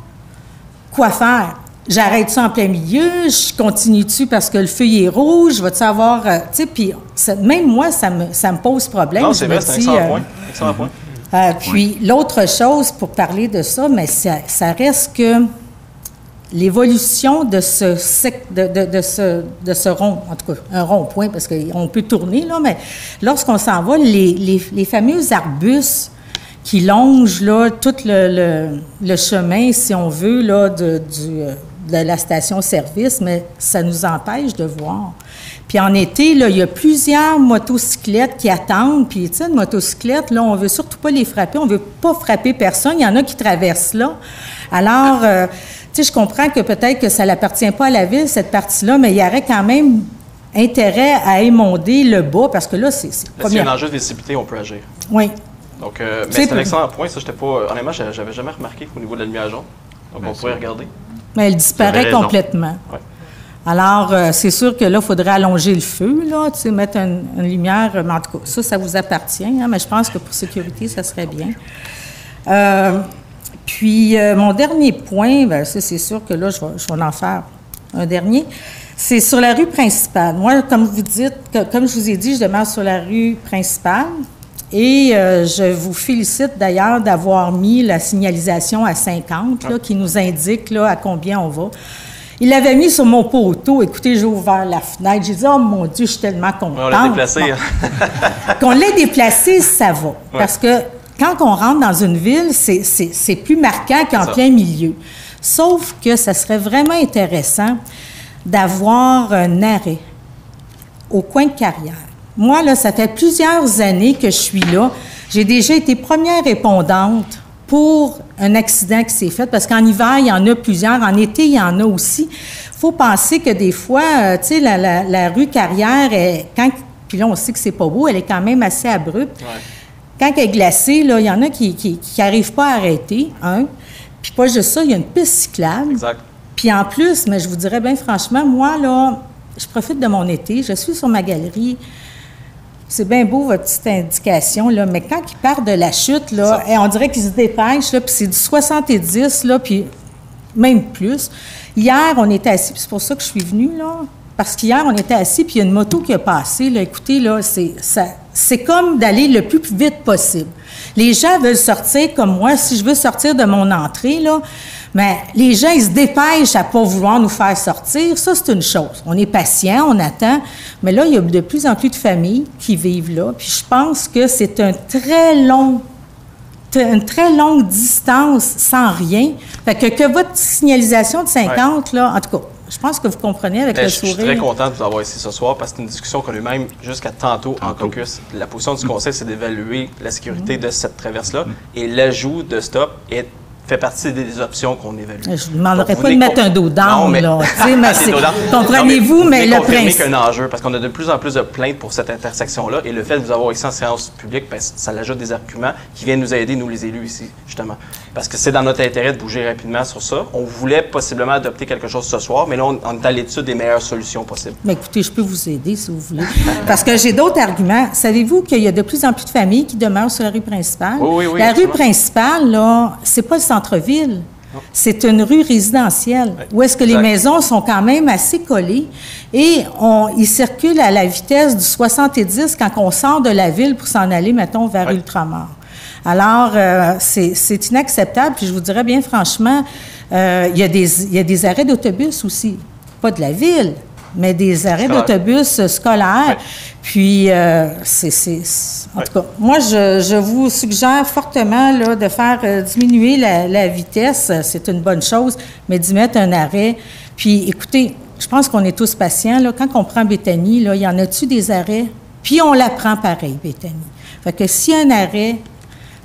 quoi faire. J'arrête ça en plein milieu, je continue dessus parce que le feu est rouge, je vais-tu avoir... tu sais, puis même moi, ça me pose problème. Non, c'est vrai, c'est un excellent point. Puis l'autre chose, pour parler de ça, mais ça reste que l'évolution de ce rond, en tout cas un rond-point, parce qu'on peut tourner, là, mais lorsqu'on s'en va, les fameux arbustes qui longent là, tout le chemin, si on veut, là, de la station-service, mais ça nous empêche de voir. Puis en été, là, il y a plusieurs motocyclettes qui attendent. Puis, tu sais, une motocyclette, là, on ne veut surtout pas les frapper. On ne veut pas frapper personne. Il y en a qui traversent là. Alors, tu sais, je comprends que peut-être que ça n'appartient pas à la ville, cette partie-là, mais il y aurait quand même intérêt à émonder le bas, parce que là, c'est s'il y a un enjeu de visibilité, on peut agir. Oui. Donc, mais c'est un excellent point. Ça, j'étais pas... Honnêtement, j'avais jamais remarqué au niveau de la lumière jaune. Donc, on pourrait regarder. Mais elle disparaît complètement. Ouais. Alors, c'est sûr que là, il faudrait allonger le feu, là, tu sais, mettre une lumière. Mais en tout cas, ça vous appartient, hein, mais je pense que pour sécurité, ça serait bien. Puis, mon dernier point, bien, ça, c'est sûr que là, je vais en faire un dernier. C'est sur la rue principale. Moi, comme je vous ai dit, je demeure sur la rue principale. Et je vous félicite d'ailleurs d'avoir mis la signalisation à 50, là, qui nous indique là, à combien on va. Il l'avait mis sur mon poteau. Écoutez, j'ai ouvert la fenêtre. J'ai dit, oh mon Dieu, je suis tellement contente. On l'a déplacé. Bon. Qu'on l'ait déplacé, ça va. Ouais. Parce que quand on rentre dans une ville, c'est plus marquant qu'en plein milieu. Sauf que ça serait vraiment intéressant d'avoir un arrêt au coin de Carrière. Moi, là, ça fait plusieurs années que je suis là. J'ai déjà été première répondante pour un accident qui s'est fait, parce qu'en hiver, il y en a plusieurs. En été, il y en a aussi. Il faut penser que des fois, tu sais, la rue Carrière, puis là, on sait que c'est pas beau, elle est quand même assez abrupte. Ouais. Quand elle est glacée, là, il y en a qui n'arrivent pas à arrêter, hein. Puis pas juste ça, il y a une piste cyclable. Exact. Puis en plus, mais je vous dirais bien franchement, moi, là, je profite de mon été, je suis sur ma galerie. C'est bien beau, votre petite indication, là, mais quand ils partent de la chute, là, on dirait qu'ils se dépêchent, là, puis c'est du 70, là, puis même plus. Hier, on était assis, puis c'est pour ça que je suis venue, là, parce qu'hier, on était assis, puis il y a une moto qui a passé, là. Écoutez, là, c'est comme d'aller le plus vite possible. Les gens veulent sortir comme moi. Si je veux sortir de mon entrée, là, mais les gens, ils se dépêchent à ne pas vouloir nous faire sortir. Ça, c'est une chose. On est patient, on attend. Mais là, il y a de plus en plus de familles qui vivent là. Puis je pense que c'est une très longue distance sans rien. Fait que votre signalisation de 50, là, en tout cas, je pense que vous comprenez avec le sourire. Je suis très content de vous avoir ici ce soir parce que c'est une discussion qu'on a eu même jusqu'à tantôt en caucus. La position du Conseil, c'est d'évaluer la sécurité de cette traverse-là et l'ajout de stop fait partie des options qu'on évalue. Je ne vous demanderais pas de mettre un dos down, là. Comprenez-vous, mais le principe. C'est un enjeu parce qu'on a de plus en plus de plaintes pour cette intersection-là et le fait de vous avoir ici en séance publique, ça ajoute des arguments qui viennent nous aider, nous les élus ici, justement. Parce que c'est dans notre intérêt de bouger rapidement sur ça. On voulait possiblement adopter quelque chose ce soir, mais là, on est à l'étude des meilleures solutions possibles. Mais écoutez, je peux vous aider si vous voulez. Parce que j'ai d'autres arguments. Savez-vous qu'il y a de plus en plus de familles qui demeurent sur la rue principale? Oui, la rue principale, là, c'est pas le centre-ville. C'est une rue résidentielle où est-ce que les maisons sont quand même assez collées et ils circulent à la vitesse du 70 quand on sort de la ville pour s'en aller, mettons, vers Ultramar. Alors, c'est inacceptable. Puis je vous dirais bien franchement, il y a des arrêts d'autobus aussi, pas de la ville, mais des arrêts d'autobus scolaires. Puis, en tout cas, moi, je vous suggère fortement là, de faire diminuer la vitesse. C'est une bonne chose, mais d'y mettre un arrêt. Puis, écoutez, je pense qu'on est tous patients. Là. Quand on prend Béthanie, là, il y en a-tu des arrêts? Puis, on la prend pareil, Béthanie. Fait que s'il y a un arrêt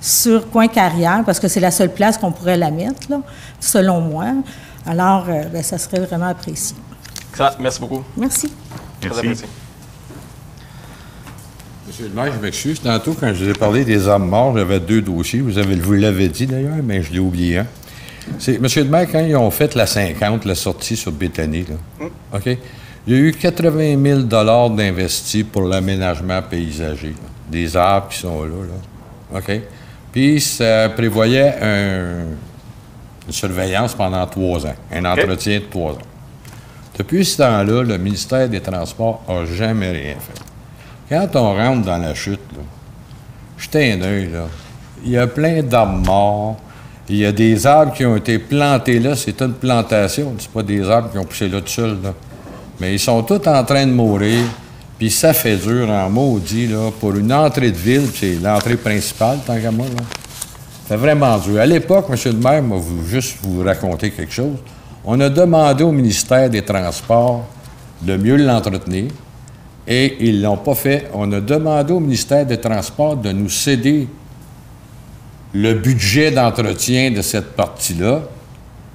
sur Coin-Carrière, parce que c'est la seule place qu'on pourrait la mettre, là, selon moi, alors, ça serait vraiment apprécié. Excellent. Merci beaucoup. Merci. Très apprécié. Monsieur le maire, je m'excuse. Tantôt, quand je vous ai parlé des hommes morts, j'avais 2 dossiers. Vous l'avez dit d'ailleurs, mais je l'ai oublié. Hein? Monsieur le maire, quand ils ont fait la 50, la sortie sur Béthanie, là, OK? Il y a eu 80 000 $ d'investis pour l'aménagement paysager. Là. Des arbres qui sont là. OK? Puis, ça prévoyait une surveillance pendant 3 ans, un entretien de 3 ans. Depuis ce temps-là, le ministère des Transports n'a jamais rien fait. Quand on rentre dans la chute, là, jetez un œil, là, il y a plein d'arbres morts, il y a des arbres qui ont été plantés là, c'est une plantation, c'est pas des arbres qui ont poussé là tout seuls, là. Mais ils sont tous en train de mourir, puis ça fait dur en maudit, là, pour une entrée de ville, c'est l'entrée principale, tant qu'à moi, là. C'est vraiment dur. À l'époque, M. le maire, moi, juste vous raconter quelque chose, on a demandé au ministère des Transports de mieux l'entretenir et ils ne l'ont pas fait. On a demandé au ministère des Transports de nous céder le budget d'entretien de cette partie-là,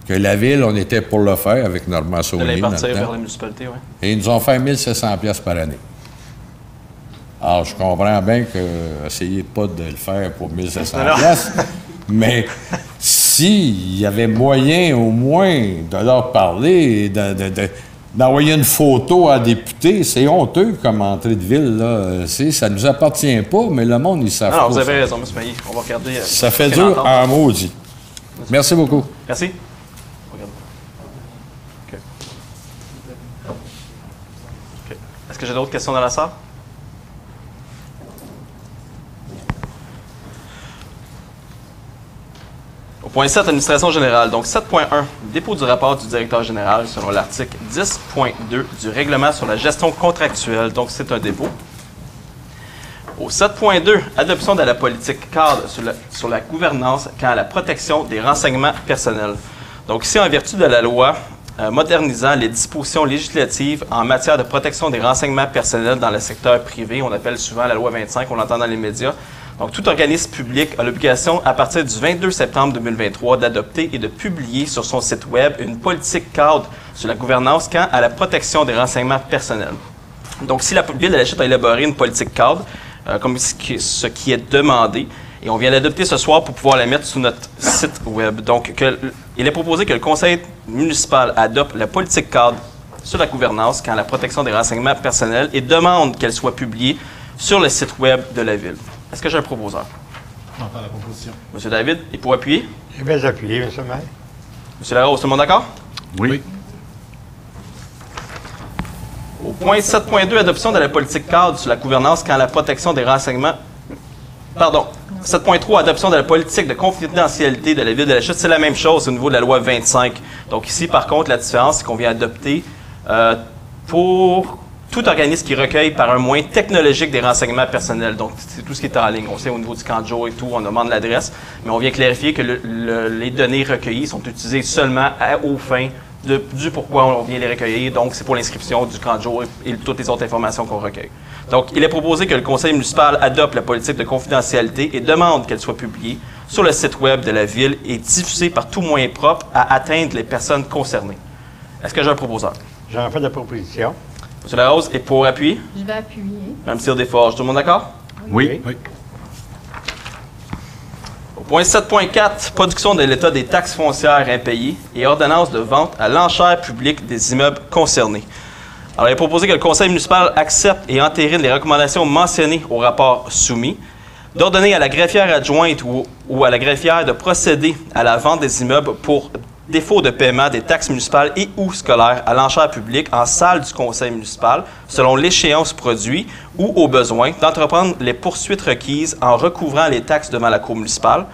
que la Ville, on était pour le faire avec Normand Saunier. De les partir vers la municipalité, oui. Et ils nous ont fait 1 700 $ par année. Alors, je comprends bien que essayez pas de le faire pour 1 700 $, mais s'il y avait moyen au moins de leur parler, d'envoyer une photo à député, c'est honteux comme entrée de ville, là. Ça ne nous appartient pas, mais le monde, ils savent pas. Non, vous avez raison, M. Mailly. On va regarder. Ça fait dur en maudit. Merci beaucoup. Merci. Est-ce que j'ai d'autres questions dans la salle? Au point 7, administration générale. Donc 7.1, dépôt du rapport du directeur général selon l'article 10.2 du règlement sur la gestion contractuelle. Donc c'est un dépôt. Au 7.2, adoption de la politique cadre sur la gouvernance quant à la protection des renseignements personnels. Donc ici, en vertu de la loi modernisant les dispositions législatives en matière de protection des renseignements personnels dans le secteur privé, on appelle souvent la loi 25, on l'entend dans les médias. Donc, tout organisme public a l'obligation, à partir du 22 septembre 2023, d'adopter et de publier sur son site Web une politique cadre sur la gouvernance quant à la protection des renseignements personnels. Donc, si la Ville de la Chute a élaboré une politique cadre, comme ce qui est demandé, Et on vient l'adopter ce soir pour pouvoir la mettre sur notre site web. Donc, il est proposé que le conseil municipal adopte la politique cadre sur la gouvernance quand la protection des renseignements personnels et demande qu'elle soit publiée sur le site web de la Ville. Est-ce que j'ai un proposeur? On va faire la proposition. Monsieur David, et pour appuyer? Je vais appuyer, M. le maire. Monsieur Larose, tout le monde d'accord? Oui. Au point 7.2, adoption de la politique cadre sur la gouvernance quand la protection des renseignements... Pardon. 7.3, adoption de la politique de confidentialité de la Ville de la Chute. C'est la même chose au niveau de la loi 25. Donc ici, par contre, la différence, c'est qu'on vient adopter pour tout organisme qui recueille par un moyen technologique des renseignements personnels. Donc, c'est tout ce qui est en ligne. On sait au niveau du camp de jour et tout, on demande l'adresse, mais on vient clarifier que les données recueillies sont utilisées seulement aux fins du pourquoi on vient les recueillir. Donc, c'est pour l'inscription du camp de jour et toutes les autres informations qu'on recueille. Donc, il est proposé que le conseil municipal adopte la politique de confidentialité et demande qu'elle soit publiée sur le site web de la Ville et diffusée par tout moyen propre à atteindre les personnes concernées. Est-ce que j'ai un proposeur? J'en fais la proposition. M. Larose, et pour appui? Je vais appuyer. Mme Cyr-Desforges, tout le monde d'accord? Oui. Oui. Au point 7.4, production de l'état des taxes foncières impayées et ordonnance de vente à l'enchère publique des immeubles concernés. Alors, il est proposé que le conseil municipal accepte et entérine les recommandations mentionnées au rapport soumis, d'ordonner à la greffière adjointe ou à la greffière de procéder à la vente des immeubles pour défaut de paiement des taxes municipales et ou scolaires à l'enchère publique en salle du conseil municipal, selon l'échéance produit ou au besoin, d'entreprendre les poursuites requises en recouvrant les taxes devant la cour municipale,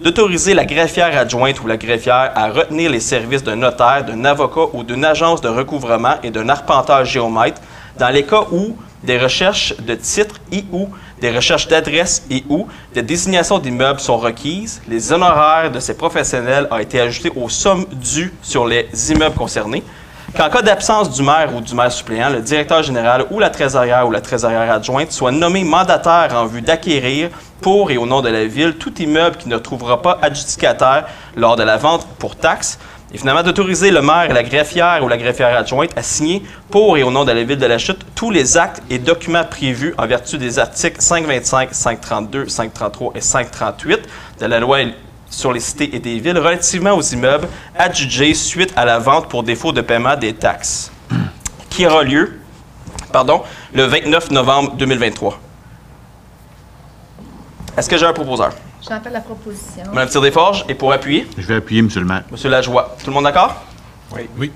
d'autoriser la greffière adjointe ou la greffière à retenir les services d'un notaire, d'un avocat ou d'une agence de recouvrement et d'un arpenteur géomètre dans les cas où des recherches de titres et ou des recherches d'adresses et ou des désignations d'immeubles sont requises. Les honoraires de ces professionnels ont été ajoutés aux sommes dues sur les immeubles concernés. Qu'en cas d'absence du maire ou du maire suppléant, le directeur général ou la trésorière adjointe soit nommé mandataire en vue d'acquérir pour et au nom de la Ville tout immeuble qui ne trouvera pas adjudicataire lors de la vente pour taxe. Et finalement, d'autoriser le maire et la greffière ou la greffière adjointe à signer pour et au nom de la Ville de la Chute tous les actes et documents prévus en vertu des articles 525, 532, 533 et 538 de la loi sur les cités et des villes relativement aux immeubles adjugés suite à la vente pour défaut de paiement des taxes, qui aura lieu le 29 novembre 2023. Est-ce que j'ai un proposeur? J'appelle la proposition. Mme Cyr-Desforges, et pour appuyer? Je vais appuyer, M. le maire. M. Lajoie. Tout le monde d'accord? Oui. Oui.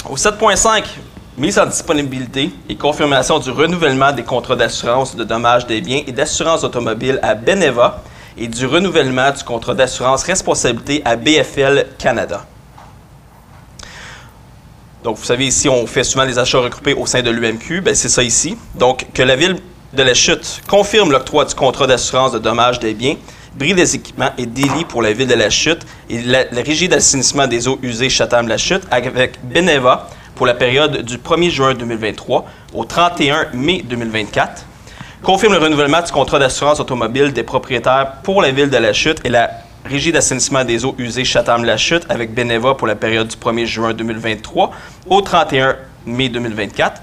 Au 7.5, mise en disponibilité et confirmation du renouvellement des contrats d'assurance de dommages des biens et d'assurance automobile à Beneva et du renouvellement du contrat d'assurance responsabilité à BFL Canada. Donc, vous savez, ici, on fait souvent les achats regroupés au sein de l'UMQ. Bien, c'est ça ici. Donc, que la Ville de la Chute confirme l'octroi du contrat d'assurance de dommages des biens, bris des équipements et délits pour la Ville de la Chute et la Régie d'assainissement des eaux usées Chatham-la Chute avec Beneva pour la période du 1er juin 2023 au 31 mai 2024. Confirme le renouvellement du contrat d'assurance automobile des propriétaires pour la Ville de la Chute et la Régie d'assainissement des eaux usées Chatham-la Chute avec Beneva pour la période du 1er juin 2023 au 31 mai 2024.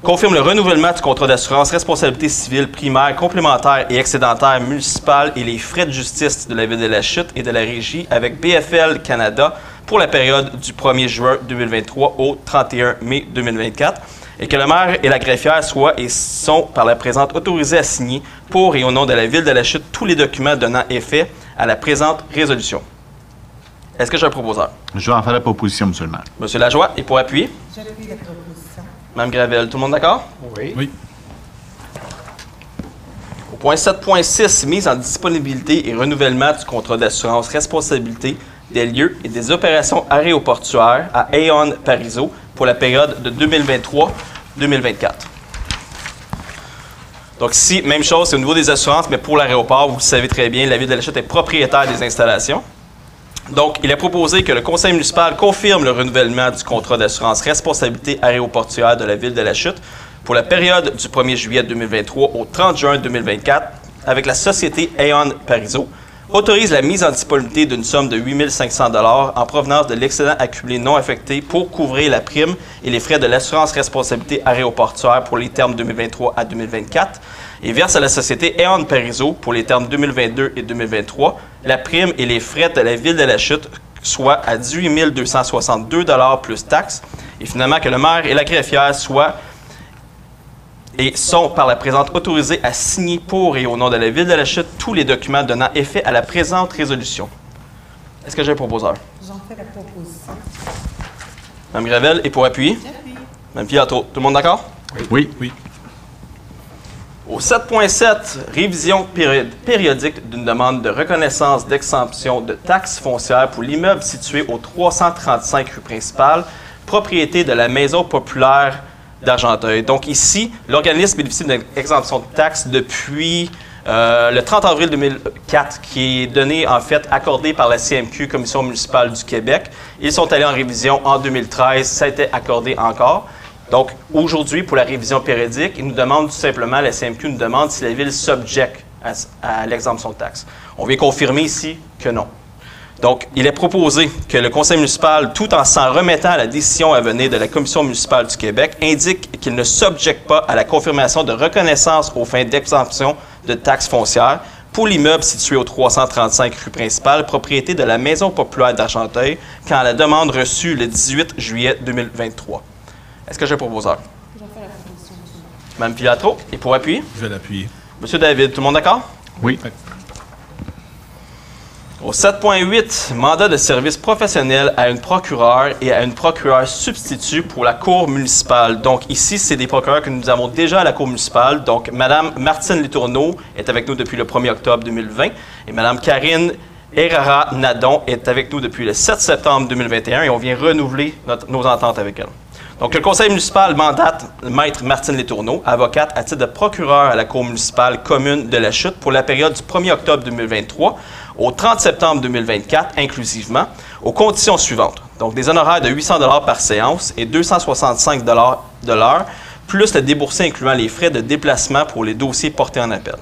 Confirme le renouvellement du contrat d'assurance responsabilité civile primaire, complémentaire et excédentaire municipale et les frais de justice de la Ville de la Chute et de la Régie avec BFL Canada pour la période du 1er juin 2023 au 31 mai 2024. Et que le maire et la greffière soient et sont par la présente autorisés à signer pour et au nom de la Ville de la Chute tous les documents donnant effet à la présente résolution. Est-ce que j'ai un proposeur? Je vais en faire la proposition, M. le maire. M. Lajoie, et pour appuyer? J'appuie la proposition. Mme Gravel, tout le monde d'accord? Oui. Oui. Au point 7.6, mise en disponibilité et renouvellement du contrat d'assurance responsabilité des lieux et des opérations aéroportuaires à Aon Parizeau pour la période de 2023-2024. Donc ici, même chose, c'est au niveau des assurances, mais pour l'aéroport, vous le savez très bien, la Ville de la Chute est propriétaire des installations. Donc, il est proposé que le conseil municipal confirme le renouvellement du contrat d'assurance responsabilité aéroportuaire de la Ville de la Chute pour la période du 1er juillet 2023 au 30 juin 2024 avec la société Aon Parizeau autorise la mise en disponibilité d'une somme de 8 500 $ en provenance de l'excédent accumulé non affecté pour couvrir la prime et les frais de l'assurance responsabilité aéroportuaire pour les termes 2023 à 2024 et verse à la société Aon Parizeau pour les termes 2022 et 2023 la prime et les frais de la Ville de la Chute, soit à 18 262 $ plus taxes, et finalement que le maire et la greffière soient et sont par la présente autorisés à signer pour et au nom de la Ville de la Chute tous les documents donnant effet à la présente résolution. Est-ce que j'ai un proposeur? J'en fais la proposition. Mme Gravel, et pour appuyer? J'appuie. Mme Piatro, tout le monde d'accord? Oui. Oui. Au 7.7, révision périodique d'une demande de reconnaissance d'exemption de taxes foncières pour l'immeuble situé au 335 rue principale, propriété de la Maison populaire d'Argenteuil. Donc ici, l'organisme bénéficie d'une exemption de taxes depuis le 30 avril 2004, qui est donné, en fait, accordé par la CMQ, Commission municipale du Québec. Ils sont allés en révision en 2013, ça a été accordé encore. Donc, aujourd'hui, pour la révision périodique, ils nous demandent tout simplement, la CMQ nous demande si la Ville s'objecte à l'exemption de taxes. On vient confirmer ici que non. Donc, il est proposé que le Conseil municipal, tout en s'en remettant à la décision à venir de la Commission municipale du Québec, indique qu'il ne s'objecte pas à la confirmation de reconnaissance aux fins d'exemption de taxes foncières pour l'immeuble situé au 335 rue principale, propriété de la Maison populaire d'Argenteuil, quand la demande reçue le 18 juillet 2023. Est-ce que j'ai un proposeur? J'en fais la proposition, monsieur. Mme Pilatro, et pour appuyer? Je vais l'appuyer. Monsieur David, tout le monde d'accord? Oui. Au 7.8, mandat de service professionnel à une procureure et à une procureure substitut pour la Cour municipale. Donc ici, c'est des procureurs que nous avons déjà à la Cour municipale. Donc Mme Martine Letourneau est avec nous depuis le 1er octobre 2020 et Mme Karine Herrera-Nadon est avec nous depuis le 7 septembre 2021 et on vient renouveler nos ententes avec elle. Donc, le conseil municipal mandate Maître Martine Letourneau, avocate à titre de procureur à la Cour municipale commune de la Chute pour la période du 1er octobre 2023 au 30 septembre 2024 inclusivement, aux conditions suivantes. Donc, des honoraires de 800 $ par séance et 265 $ de l'heure, plus le déboursé incluant les frais de déplacement pour les dossiers portés en appel.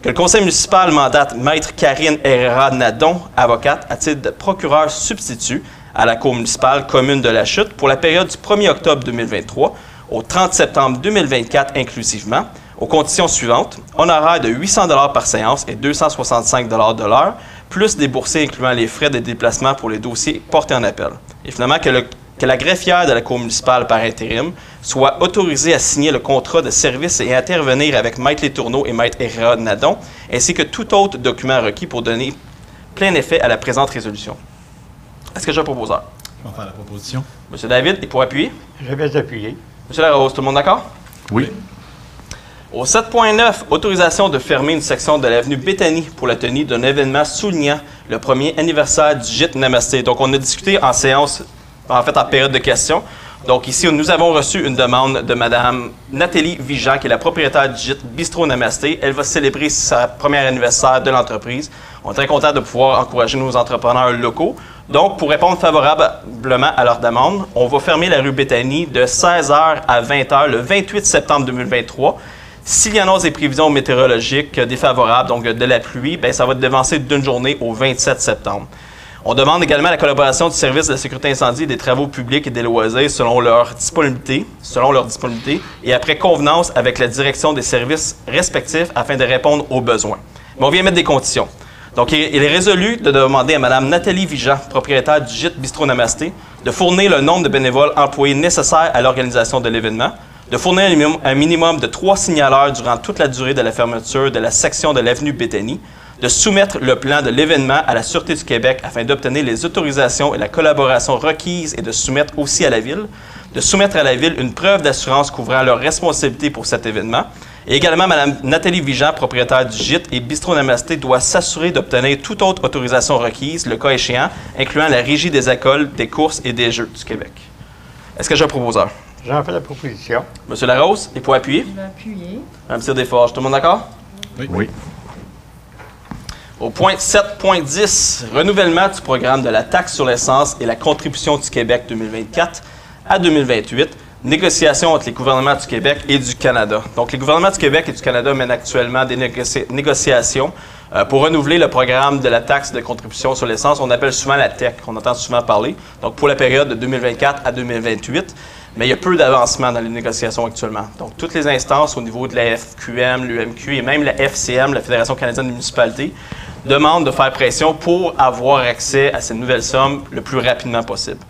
Que le conseil municipal mandate Maître Karine Herrera-Nadon, avocate à titre de procureur substitut à la Cour municipale commune de la Chute pour la période du 1er octobre 2023 au 30 septembre 2024 inclusivement, aux conditions suivantes, honoraires de 800 $ par séance et 265 $ de l'heure, plus déboursés incluant les frais de déplacement pour les dossiers portés en appel. Et finalement, que la greffière de la Cour municipale par intérim soit autorisée à signer le contrat de service et intervenir avec Maître Letourneau et Maître Herrera-Nadon, ainsi que tout autre document requis pour donner plein effet à la présente résolution. Est-ce que j'ai un proposeur? Je vais faire la proposition. Monsieur David, et pour appuyer? Je vais appuyer. Monsieur Larose, tout le monde d'accord? Oui. Au 7.9, autorisation de fermer une section de l'avenue Béthanie pour la tenue d'un événement soulignant le premier anniversaire du gîte Namasté. Donc, on a discuté en séance, en fait, en période de questions. Donc, ici, nous avons reçu une demande de Mme Nathalie Vigent, qui est la propriétaire du gîte Bistrot Namasté. Elle va célébrer son premier anniversaire de l'entreprise. On est très content de pouvoir encourager nos entrepreneurs locaux. Donc, pour répondre favorablement à leur demande, on va fermer la rue Béthanie de 16h à 20h le 28 septembre 2023. S'il y annonce des prévisions météorologiques défavorables, donc de la pluie, bien, ça va être devancé d'une journée au 27 septembre. On demande également la collaboration du service de la sécurité incendie, des travaux publics et des loisirs selon leur disponibilité et après convenance avec la direction des services respectifs afin de répondre aux besoins. Mais on vient mettre des conditions. Donc, il est résolu de demander à Mme Nathalie Vigent, propriétaire du gîte Bistrot Namasté, de fournir le nombre de bénévoles employés nécessaires à l'organisation de l'événement, de fournir un minimum de 3 signaleurs durant toute la durée de la fermeture de la section de l'avenue Béthanie, de soumettre le plan de l'événement à la Sûreté du Québec afin d'obtenir les autorisations et la collaboration requises et de soumettre aussi à la Ville, de soumettre à la Ville une preuve d'assurance couvrant leurs responsabilités pour cet événement. Et également, Mme Nathalie Vigent, propriétaire du gîte et Bistrot Namasté, doit s'assurer d'obtenir toute autre autorisation requise, le cas échéant, incluant la Régie des écoles, des courses et des jeux du Québec. Est-ce que j'ai un proposeur? J'en fais la proposition. Monsieur Larose, et pour appuyer? Je vais appuyer. Mme Cyr-Desforges, tout le monde d'accord? Oui. Au point 7.10, renouvellement du programme de la taxe sur l'essence et la contribution du Québec 2024 à 2028, négociations entre les gouvernements du Québec et du Canada. Donc, les gouvernements du Québec et du Canada mènent actuellement des négociations Pour renouveler le programme de la taxe de contribution sur l'essence, on appelle souvent la TEC, on entend souvent parler, donc pour la période de 2024 à 2028, mais il y a peu d'avancement dans les négociations actuellement. Donc, toutes les instances au niveau de la FQM, l'UMQ et même la FCM, la Fédération canadienne des municipalités, demandent de faire pression pour avoir accès à ces nouvelles sommes le plus rapidement possible.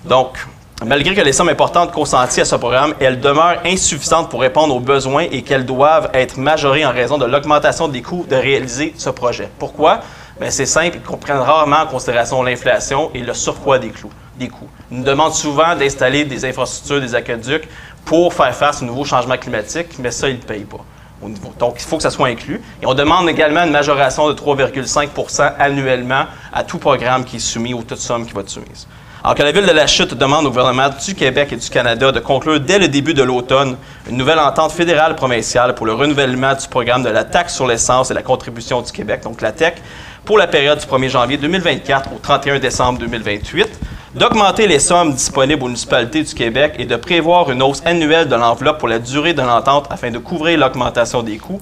Donc, malgré que les sommes importantes consenties à ce programme, elles demeurent insuffisantes pour répondre aux besoins et qu'elles doivent être majorées en raison de l'augmentation des coûts de réaliser ce projet. Pourquoi? Bien, c'est simple, ils prennent rarement en considération l'inflation et le surcroît des coûts. Ils nous demandent souvent d'installer des infrastructures, des aqueducs pour faire face aux nouveaux changements climatiques, mais ça, ils ne le payent pas. Donc, il faut que ça soit inclus. Et on demande également une majoration de 3,5 % annuellement à tout programme qui est soumis ou toute somme qui va être soumise. Alors que la Ville de la Chute demande au gouvernement du Québec et du Canada de conclure dès le début de l'automne une nouvelle entente fédérale provinciale pour le renouvellement du programme de la taxe sur l'essence et la contribution du Québec, donc la TEC, pour la période du 1er janvier 2024 au 31 décembre 2028, d'augmenter les sommes disponibles aux municipalités du Québec et de prévoir une hausse annuelle de l'enveloppe pour la durée de l'entente afin de couvrir l'augmentation des coûts,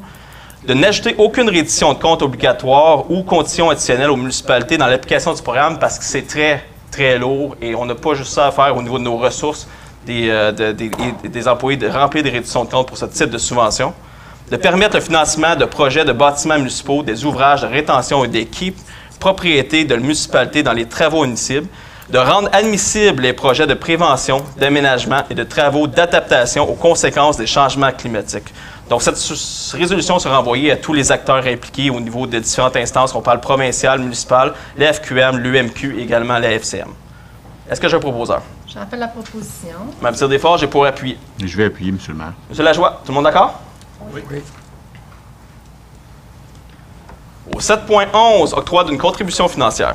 de n'ajouter aucune reddition de compte obligatoire ou conditions additionnelles aux municipalités dans l'application du programme parce que c'est très lourd et on n'a pas juste ça à faire au niveau de nos ressources des employés de remplir des redditions de compte pour ce type de subvention, de permettre le financement de projets de bâtiments municipaux, des ouvrages de rétention et d'équipes, propriété de la municipalité dans les travaux admissibles, de rendre admissibles les projets de prévention, d'aménagement et de travaux d'adaptation aux conséquences des changements climatiques. Donc, cette résolution sera envoyée à tous les acteurs impliqués au niveau des différentes instances. On parle provincial, municipal, la FQM, l'UMQ et également la FCM. Est-ce que j'ai un proposeur? J'en fais la proposition. Mme Tire-Desforges, j'ai pour appuyer. Je vais appuyer, M. le maire. M. Lajoie, tout le monde d'accord? Oui. Au 7.11, octroi d'une contribution financière.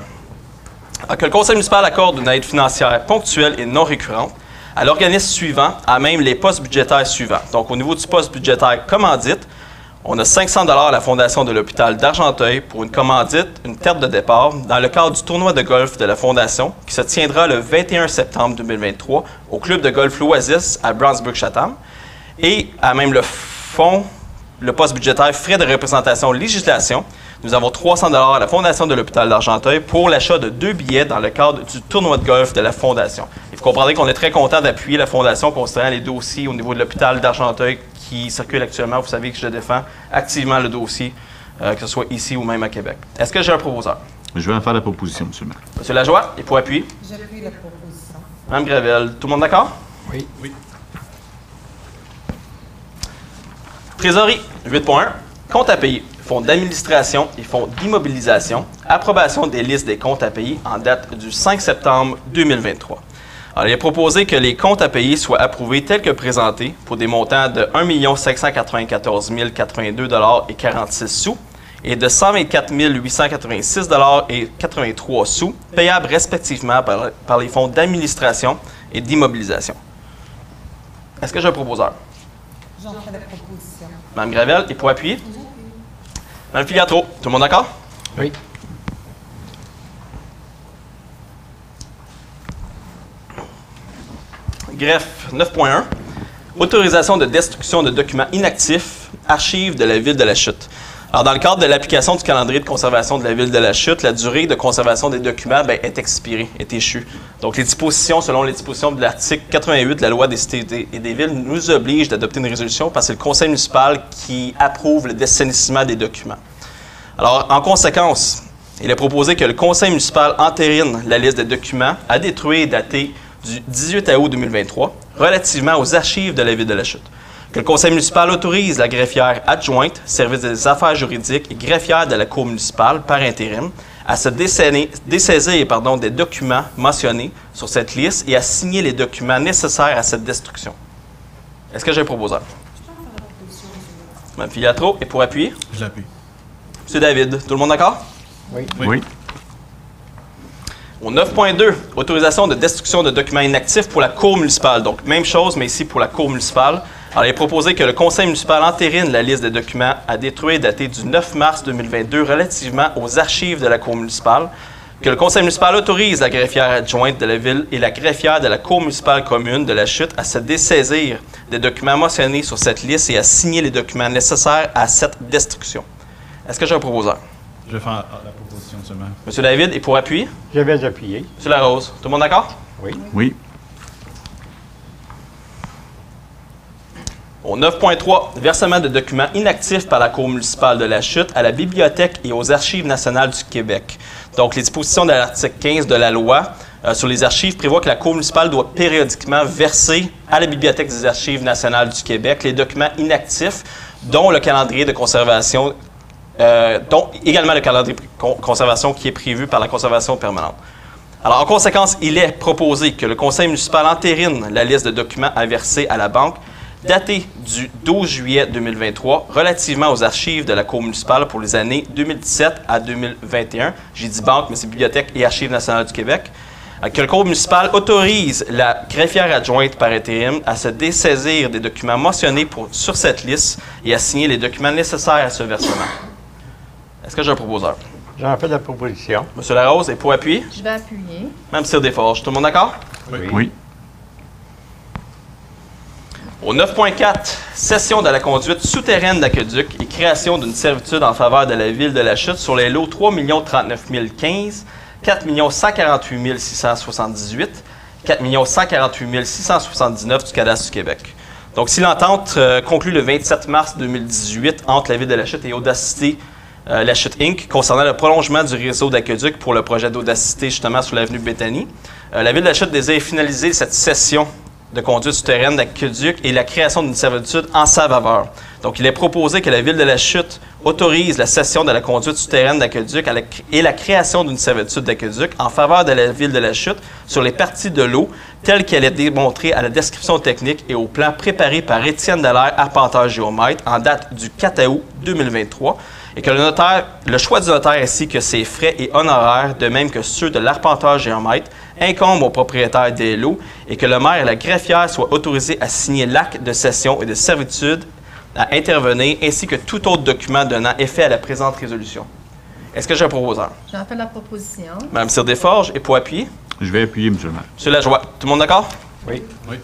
Alors que le conseil municipal accorde une aide financière ponctuelle et non récurrente à l'organisme suivant, à même les postes budgétaires suivants. Donc, au niveau du poste budgétaire commandite, on a 500 $ à la Fondation de l'hôpital d'Argenteuil pour une commandite, une tête de départ, dans le cadre du tournoi de golf de la Fondation, qui se tiendra le 21 septembre 2023 au club de golf L'Oasis à Brownsburg-Chatham. Et à même le fonds, le poste budgétaire frais de représentation législation, nous avons 300 $ à la Fondation de l'hôpital d'Argenteuil pour l'achat de 2 billets dans le cadre du tournoi de golf de la Fondation. Et vous comprendrez qu'on est très content d'appuyer la Fondation considérant les dossiers au niveau de l'hôpital d'Argenteuil qui circulent actuellement. Vous savez que je défends activement le dossier, que ce soit ici ou même à Québec. Est-ce que j'ai un proposeur? Je vais en faire la proposition, M. le maire. M. Lajoie, il faut appuyer. J'appuie la proposition. Mme Gravel, tout le monde d'accord? Oui. Trésorerie, 8.1. Compte à payer. Fonds d'administration et fonds d'immobilisation. Approbation des listes des comptes à payer en date du 5 septembre 2023. Alors, il est proposé que les comptes à payer soient approuvés tels que présentés pour des montants de 1 594 082 $ et 46 sous et de 124 886 $ et 83 sous, payables respectivement par les fonds d'administration et d'immobilisation. Est-ce que j'ai un proposeur? J'en fais la proposition. Mme Gravel, et pour appuyer? Mme Filiatro, tout le monde d'accord? Oui. Greffe 9.1. Autorisation de destruction de documents inactifs, archives de la Ville de la Chute. Alors, dans le cadre de l'application du calendrier de conservation de la Ville de la Chute, la durée de conservation des documents est expirée, est échue. Donc, les dispositions, selon les dispositions de l'article 88 de la Loi des cités et des villes, nous obligent d'adopter une résolution parce que c'est le conseil municipal qui approuve le dessinissement des documents. Alors, en conséquence, il est proposé que le conseil municipal entérine la liste des documents à détruire et datés du 18 août 2023 relativement aux archives de la Ville de la Chute. Que le conseil municipal autorise la greffière adjointe, service des affaires juridiques et greffière de la cour municipale par intérim à se dessaisir des documents mentionnés sur cette liste et à signer les documents nécessaires à cette destruction. Est-ce que j'ai un proposeur? Mme Filiatro, et pour appuyer? Je l'appuie. M. David, tout le monde d'accord? Oui. Oui. Au 9.2, autorisation de destruction de documents inactifs pour la cour municipale. Donc, même chose, mais ici pour la cour municipale. Alors, il est proposé que le conseil municipal entérine la liste des documents à détruire datée du 9 mars 2022 relativement aux archives de la cour municipale. Que le conseil municipal autorise la greffière adjointe de la ville et la greffière de la cour municipale commune de la Chute à se dessaisir des documents mentionnés sur cette liste et à signer les documents nécessaires à cette destruction. Est-ce que j'ai un proposeur? Je vais faire la proposition seulement. Monsieur David, et pour appui? Je vais appuyer. Monsieur Larose. Tout le monde d'accord? Oui. Oui. Au 9.3, versement de documents inactifs par la Cour municipale de la Chute à la Bibliothèque et aux Archives nationales du Québec. Donc, les dispositions de l'article 15 de la loi sur les archives prévoient que la Cour municipale doit périodiquement verser à la Bibliothèque des Archives nationales du Québec les documents inactifs, dont le calendrier de conservation, dont également le calendrier de conservation qui est prévu par la conservation permanente. Alors, en conséquence, il est proposé que le Conseil municipal entérine la liste de documents à verser à la Banque daté du 12 juillet 2023 relativement aux archives de la Cour municipale pour les années 2017 à 2021. J'ai dit banque, mais c'est Bibliothèque et Archives nationales du Québec. Que le Cour municipal autorise la greffière adjointe par intérim à se dessaisir des documents mentionnés sur cette liste et à signer les documents nécessaires à ce versement. Est-ce que j'ai un proposeur? J'en fais la proposition. Monsieur Larose, et pour appuyer? Je vais appuyer. Même Cyr Desforges. Tout le monde d'accord? Oui. Au 9.4, cession de la conduite souterraine d'Aqueduc et création d'une servitude en faveur de la ville de la Chute sur les lots 3 039 015, 4 148 678, 4 148 679 du cadastre du Québec. Donc, si l'entente conclue le 27 mars 2018 entre la ville de la Chute et Audacité La Chute Inc. concernant le prolongement du réseau d'Aqueduc pour le projet d'Audacité justement sur l'avenue Béthanie, la ville de la Chute désire finaliser cette cession de conduite souterraine d'Aqueduc et la création d'une servitude en sa faveur. Donc, il est proposé que la Ville de la Chute autorise la cession de la conduite souterraine d'Aqueduc et la création d'une servitude d'Aqueduc en faveur de la Ville de la Chute sur les parties de l'eau telles qu'elle est démontrée à la description technique et au plan préparé par Étienne Dallaire, arpenteur géomètre, en date du 4 août 2023, et que le choix du notaire ainsi que ses frais et honoraires, de même que ceux de l'arpenteur géomètre, incombe au propriétaire des lots et que le maire et la greffière soient autorisés à signer l'acte de cession et de servitude à intervenir, ainsi que tout autre document donnant effet à la présente résolution. Est-ce que j'ai un proposeur? J'en fais la proposition. Mme Cyr Desforges, et pour appuyer? Je vais appuyer, M. le maire. M. Lajoie. Tout le monde d'accord? Oui. Oui.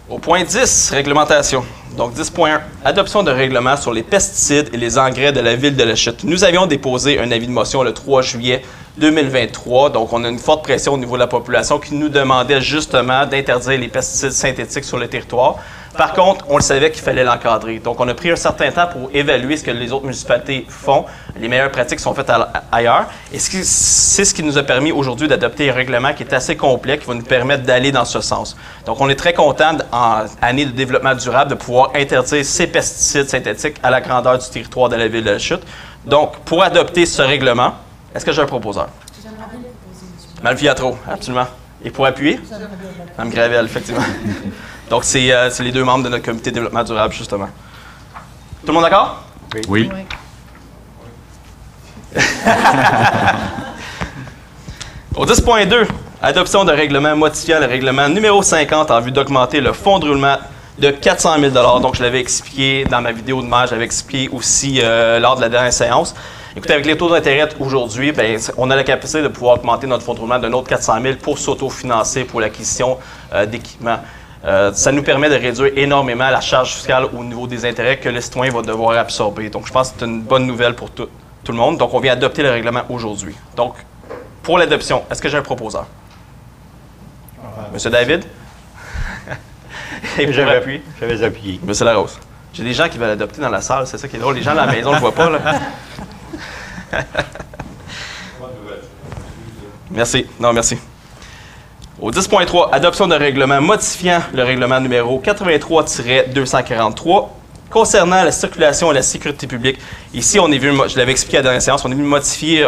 Au point 10, réglementation. Donc 10.1, adoption de règlement sur les pesticides et les engrais de la Ville de la Chute. Nous avions déposé un avis de motion le 3 juillet 2023. Donc, on a une forte pression au niveau de la population qui nous demandait justement d'interdire les pesticides synthétiques sur le territoire. Par contre, on le savait qu'il fallait l'encadrer. Donc, on a pris un certain temps pour évaluer ce que les autres municipalités font. Les meilleures pratiques sont faites ailleurs. Et c'est ce qui nous a permis aujourd'hui d'adopter un règlement qui est assez complet, qui va nous permettre d'aller dans ce sens. Donc, on est très content, en année de développement durable, de pouvoir interdire ces pesticides synthétiques à la grandeur du territoire de la Ville de la Chute. Donc, pour adopter ce règlement, est-ce que j'ai un proposeur? J'aimerais bien le proposer, monsieur. Mme Fiatro, absolument. Et pour appuyer? Mme Gravel, effectivement. Donc, c'est les deux membres de notre comité de développement durable, justement. Tout le monde d'accord? Oui. Au 10.2, adoption de règlement modifiant le règlement numéro 50 en vue d'augmenter le fonds de roulement de 400 000 $. Donc, je l'avais expliqué dans ma vidéo de maire, je l'avais expliqué aussi lors de la dernière séance. Écoutez, avec les taux d'intérêt aujourd'hui, on a la capacité de pouvoir augmenter notre fonds de roulement d'un autre 400 000 pour s'autofinancer pour l'acquisition d'équipements. Ça nous permet de réduire énormément la charge fiscale au niveau des intérêts que le citoyen va devoir absorber. Donc, je pense que c'est une bonne nouvelle pour tout le monde. Donc, on vient adopter le règlement aujourd'hui. Donc, pour l'adoption, est-ce que j'ai un proposeur? Monsieur David? Et pour appui? Je vais appuyer. Monsieur Larose. J'ai des gens qui veulent l'adopter dans la salle, c'est ça qui est drôle. Les gens à la maison ne le voient pas, là. Merci. Non, merci. Au 10.3, adoption d'un règlement modifiant le règlement numéro 83-243 concernant la circulation et la sécurité publique. Ici, on est venu, je l'avais expliqué à la dernière séance, on est venu modifier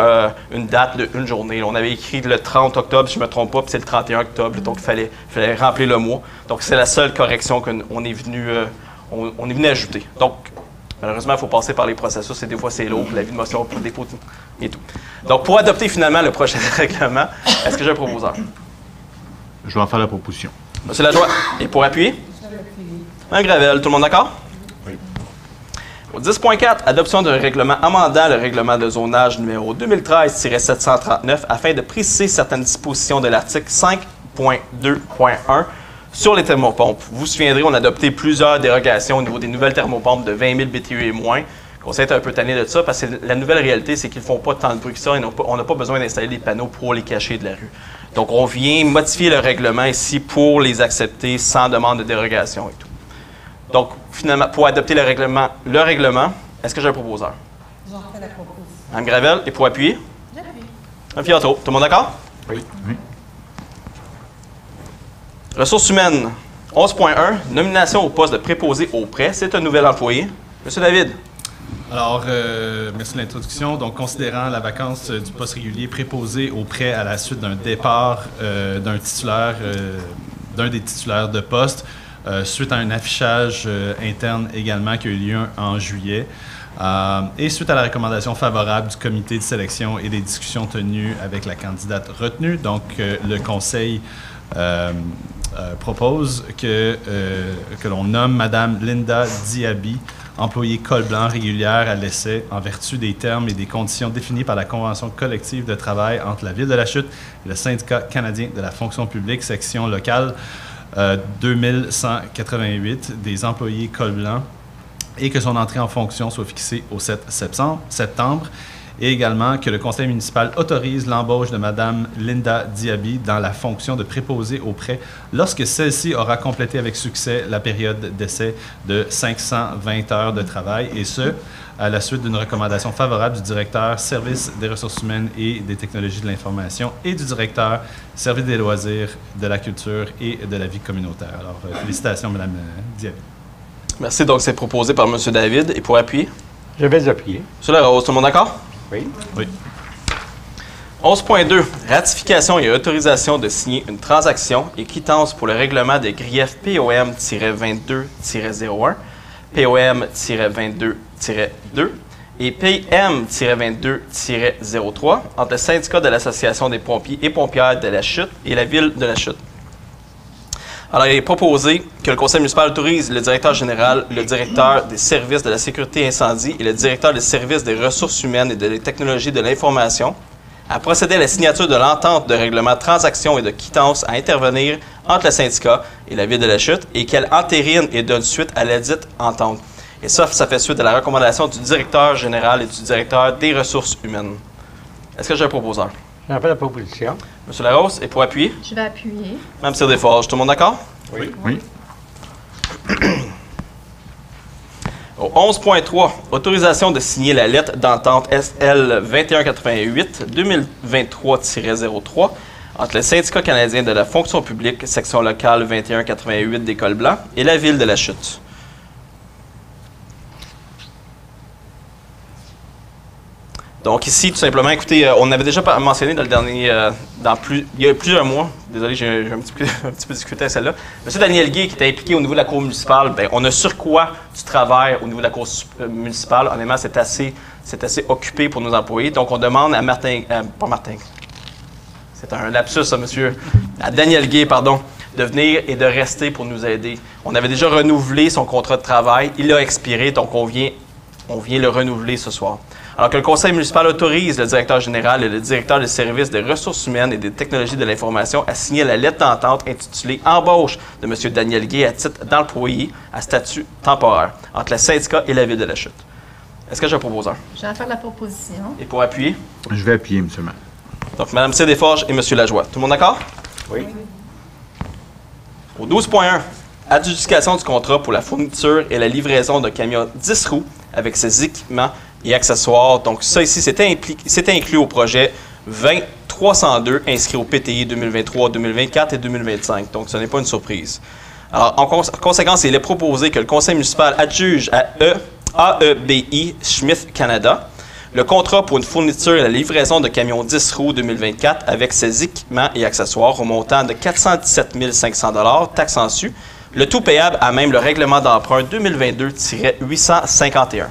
une date d'une journée. On avait écrit le 30 octobre, si je ne me trompe pas, puis c'est le 31 octobre, donc il fallait remplir le mois. Donc, c'est la seule correction qu'on est venu, on est venu ajouter. Donc, malheureusement, il faut passer par les processus et des fois, c'est lourd, la vie de motion pour dépôt et tout. Donc, pour adopter finalement le prochain règlement, est-ce que j'ai un proposeur? Je vais en faire la proposition. Monsieur Lajoie, et pour appuyer? Mme Gravel, tout le monde d'accord? Oui. Au 10.4, adoption d'un règlement amendant le règlement de zonage numéro 2013-739 afin de préciser certaines dispositions de l'article 5.2.1 sur les thermopompes. Vous vous souviendrez, on a adopté plusieurs dérogations au niveau des nouvelles thermopompes de 20 000 BTU et moins, Le conseil est un peu tanné de ça parce que la nouvelle réalité, c'est qu'ils ne font pas tant de bruit que ça et on n'a pas besoin d'installer des panneaux pour les cacher de la rue. Donc, on vient modifier le règlement ici pour les accepter sans demande de dérogation et tout. Donc, finalement, pour adopter le règlement, est-ce que j'ai un proposeur? J'en fais la proposition. Mme Gravel, et pour appuyer? J'appuie. Mme Fiatro, tout le monde d'accord? Oui. Ressources humaines, 11.1, nomination au poste de préposé au prêt. C'est un nouvel employé. Monsieur David. Alors, merci de l'introduction. Donc, considérant la vacance du poste régulier préposé au prêt à la suite d'un départ d'un des titulaires de poste, suite à un affichage interne également qui a eu lieu en juillet, et suite à la recommandation favorable du comité de sélection et des discussions tenues avec la candidate retenue, donc le conseil propose que l'on nomme Mme Linda Diaby, employée col blanc régulière à l'essai en vertu des termes et des conditions définis par la Convention collective de travail entre la Ville de la Chute et le Syndicat canadien de la fonction publique, section locale 2188 des employés col blanc, et que son entrée en fonction soit fixée au 7 septembre. Et également que le conseil municipal autorise l'embauche de Mme Linda Diaby dans la fonction de préposé au prêt lorsque celle-ci aura complété avec succès la période d'essai de 520 heures de travail, et ce, à la suite d'une recommandation favorable du directeur service des ressources humaines et des technologies de l'information et du directeur service des loisirs, de la culture et de la vie communautaire. Alors, félicitations, Mme Diaby. Merci. Donc, c'est proposé par M. David. Et pour appuyer? Je vais appuyer. Monsieur Larose, tout le monde d'accord? Oui. Oui. 11.2. Ratification et autorisation de signer une transaction et quittance pour le règlement des griefs POM-22-01, POM-22-2 et PM-22-03 entre le syndicat de l'Association des pompiers et pompières de la Chute et la Ville de la Chute. Alors, il est proposé que le conseil municipal autorise le directeur général, le directeur des services de la sécurité incendie et le directeur des services des ressources humaines et des technologies de l'information à procéder à la signature de l'entente de règlement de transaction et de quittance à intervenir entre le syndicat et la Ville de la Chute et qu'elle entérine et donne suite à la dite entente. Et ça fait suite à la recommandation du directeur général et du directeur des ressources humaines. Est-ce que j'ai un proposeur? J'en fais la proposition. Monsieur Larose, et pour appuyer? Je vais appuyer. Mme Cyr-Desforges, tout le monde d'accord? Oui. Oui. Au 11.3, autorisation de signer la lettre d'entente SL 2188-2023-03 entre le syndicat canadien de la fonction publique, section locale 2188 des Cols Blancs, et la Ville de la Chute. Donc ici, tout simplement, écoutez, on avait déjà mentionné dans le dernier, il y a plusieurs mois, désolé, j'ai un petit peu discuté à celle-là, M. Daniel Guay, qui était impliqué au niveau de la cour municipale, bien, on a sur quoi du travail au niveau de la cour municipale. Honnêtement, c'est assez occupé pour nos employés. Donc, on demande à c'est un lapsus, ça, monsieur, à Daniel Guay, pardon, de venir et de rester pour nous aider. On avait déjà renouvelé son contrat de travail, il a expiré, donc on vient le renouveler ce soir. Alors que le conseil municipal autorise le directeur général et le directeur des services des ressources humaines et des technologies de l'information à signer la lettre d'entente intitulée « Embauche de M. Daniel Guay à titre d'employé à statut temporaire entre le syndicat et la Ville de la Chute ». Est-ce que j'ai un proposeur? Je vais faire la proposition. Et pour appuyer? Je vais appuyer, M. le maire. Donc, Mme Cyr-Desforges et M. Lajoie. Tout le monde d'accord? Oui. Au 12.1, adjudication du contrat pour la fourniture et la livraison d'un camion 10 roues avec ses équipements et accessoires. Donc, ça ici, c'était inclus au projet 20302 inscrit au PTI 2023, 2024 et 2025. Donc, ce n'est pas une surprise. Alors, en conséquence, il est proposé que le conseil municipal adjuge à AEBI Schmidt Canada le contrat pour une fourniture et la livraison de camions 10 roues 2024 avec ses équipements et accessoires au montant de 417 500 $, taxes en su, le tout payable à même le règlement d'emprunt 2022-851.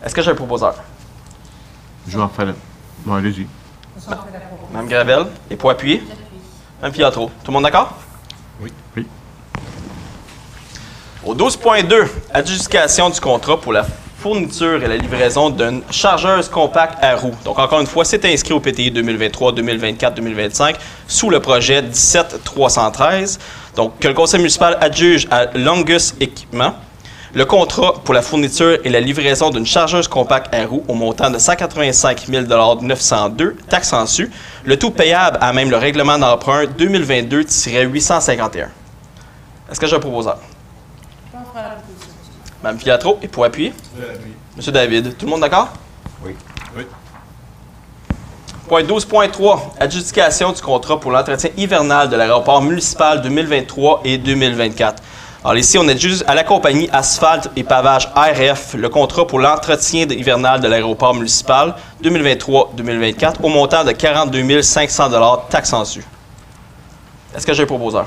Est-ce que j'ai un proposeur? Je vais en faire. Bon, allez-y. Mme Gravel. Et pour appuyer? Mme Fiatro. Tout le monde d'accord? Oui. Oui. Au 12.2, adjudication du contrat pour la fourniture et la livraison d'une chargeuse compacte à roues. Donc, encore une fois, c'est inscrit au PTI 2023, 2024, 2025 sous le projet 17313. Donc, que le conseil municipal adjuge à Longus Équipement Le contrat pour la fourniture et la livraison d'une chargeuse compacte à roues au montant de 185 902, taxes en su, le tout payable à même le règlement d'emprunt 2022-851. Est-ce que j'ai un proposeur? Mme Filatro, et pour appuyer? Monsieur David, tout le monde d'accord? Oui. Oui. Point 12.3, adjudication du contrat pour l'entretien hivernal de l'aéroport municipal 2023 et 2024. Alors ici, on adjuge à la compagnie Asphalte et Pavage ARF le contrat pour l'entretien hivernal de l'aéroport municipal 2023-2024 au montant de 42 500 $ taxes en su. Est-ce que j'ai un proposeur?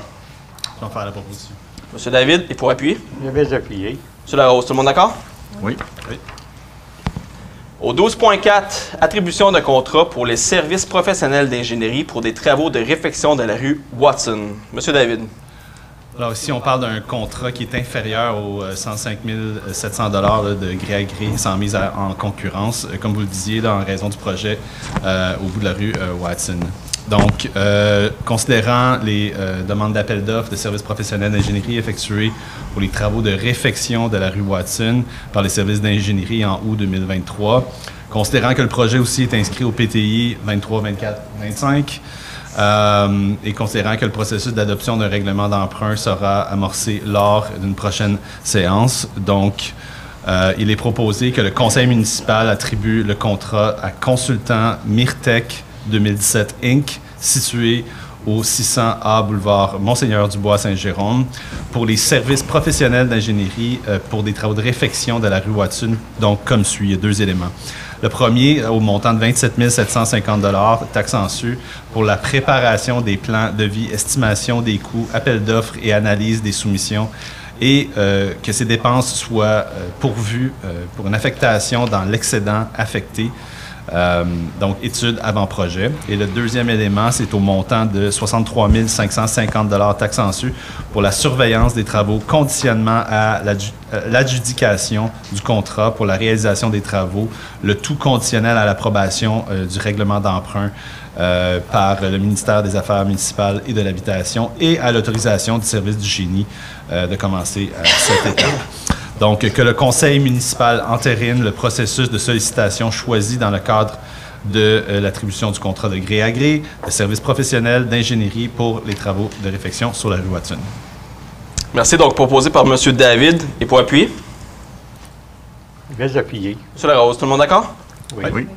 Je vais faire la proposition. Monsieur David, et pour appuyer? Je vais appuyer. Monsieur Larose, tout le monde d'accord? Oui. Oui. Au 12.4, attribution de contrat pour les services professionnels d'ingénierie pour des travaux de réfection de la rue Watson. Monsieur David. Alors ici, on parle d'un contrat qui est inférieur aux 105 700 $ de gré à gré sans mise en concurrence, comme vous le disiez, là, en raison du projet au bout de la rue Watson. Donc, considérant les demandes d'appel d'offres de services professionnels d'ingénierie effectuées pour les travaux de réfection de la rue Watson par les services d'ingénierie en août 2023, considérant que le projet aussi est inscrit au PTI 23, 24, 25, et considérant que le processus d'adoption d'un règlement d'emprunt sera amorcé lors d'une prochaine séance. Donc, il est proposé que le conseil municipal attribue le contrat à Consultant Myrtec 2017 Inc., situé au 600A boulevard Monseigneur-Dubois Saint-Jérôme, pour les services professionnels d'ingénierie pour des travaux de réfection de la rue Watson. Donc, comme suit, il y a deux éléments. Le premier, au montant de 27 750 $, taxes en su, pour la préparation des plans de vie, estimation des coûts, appel d'offres et analyse des soumissions, et que ces dépenses soient pourvues pour une affectation dans l'excédent affecté. Donc, étude avant projet. Et le deuxième élément, c'est au montant de 63 550 $ taxes en su pour la surveillance des travaux, conditionnement à l'adjudication du contrat pour la réalisation des travaux, le tout conditionnel à l'approbation du règlement d'emprunt par le ministère des Affaires municipales et de l'Habitation et à l'autorisation du service du génie de commencer cette étape. Donc, que le conseil municipal entérine le processus de sollicitation choisi dans le cadre de l'attribution du contrat de gré à gré, de service professionnel d'ingénierie pour les travaux de réfection sur la rue Watson. Merci. Donc, proposé par M. David. Et pour appuyer? Je vais appuyer. M. Larose, tout le monde d'accord? Oui. Oui.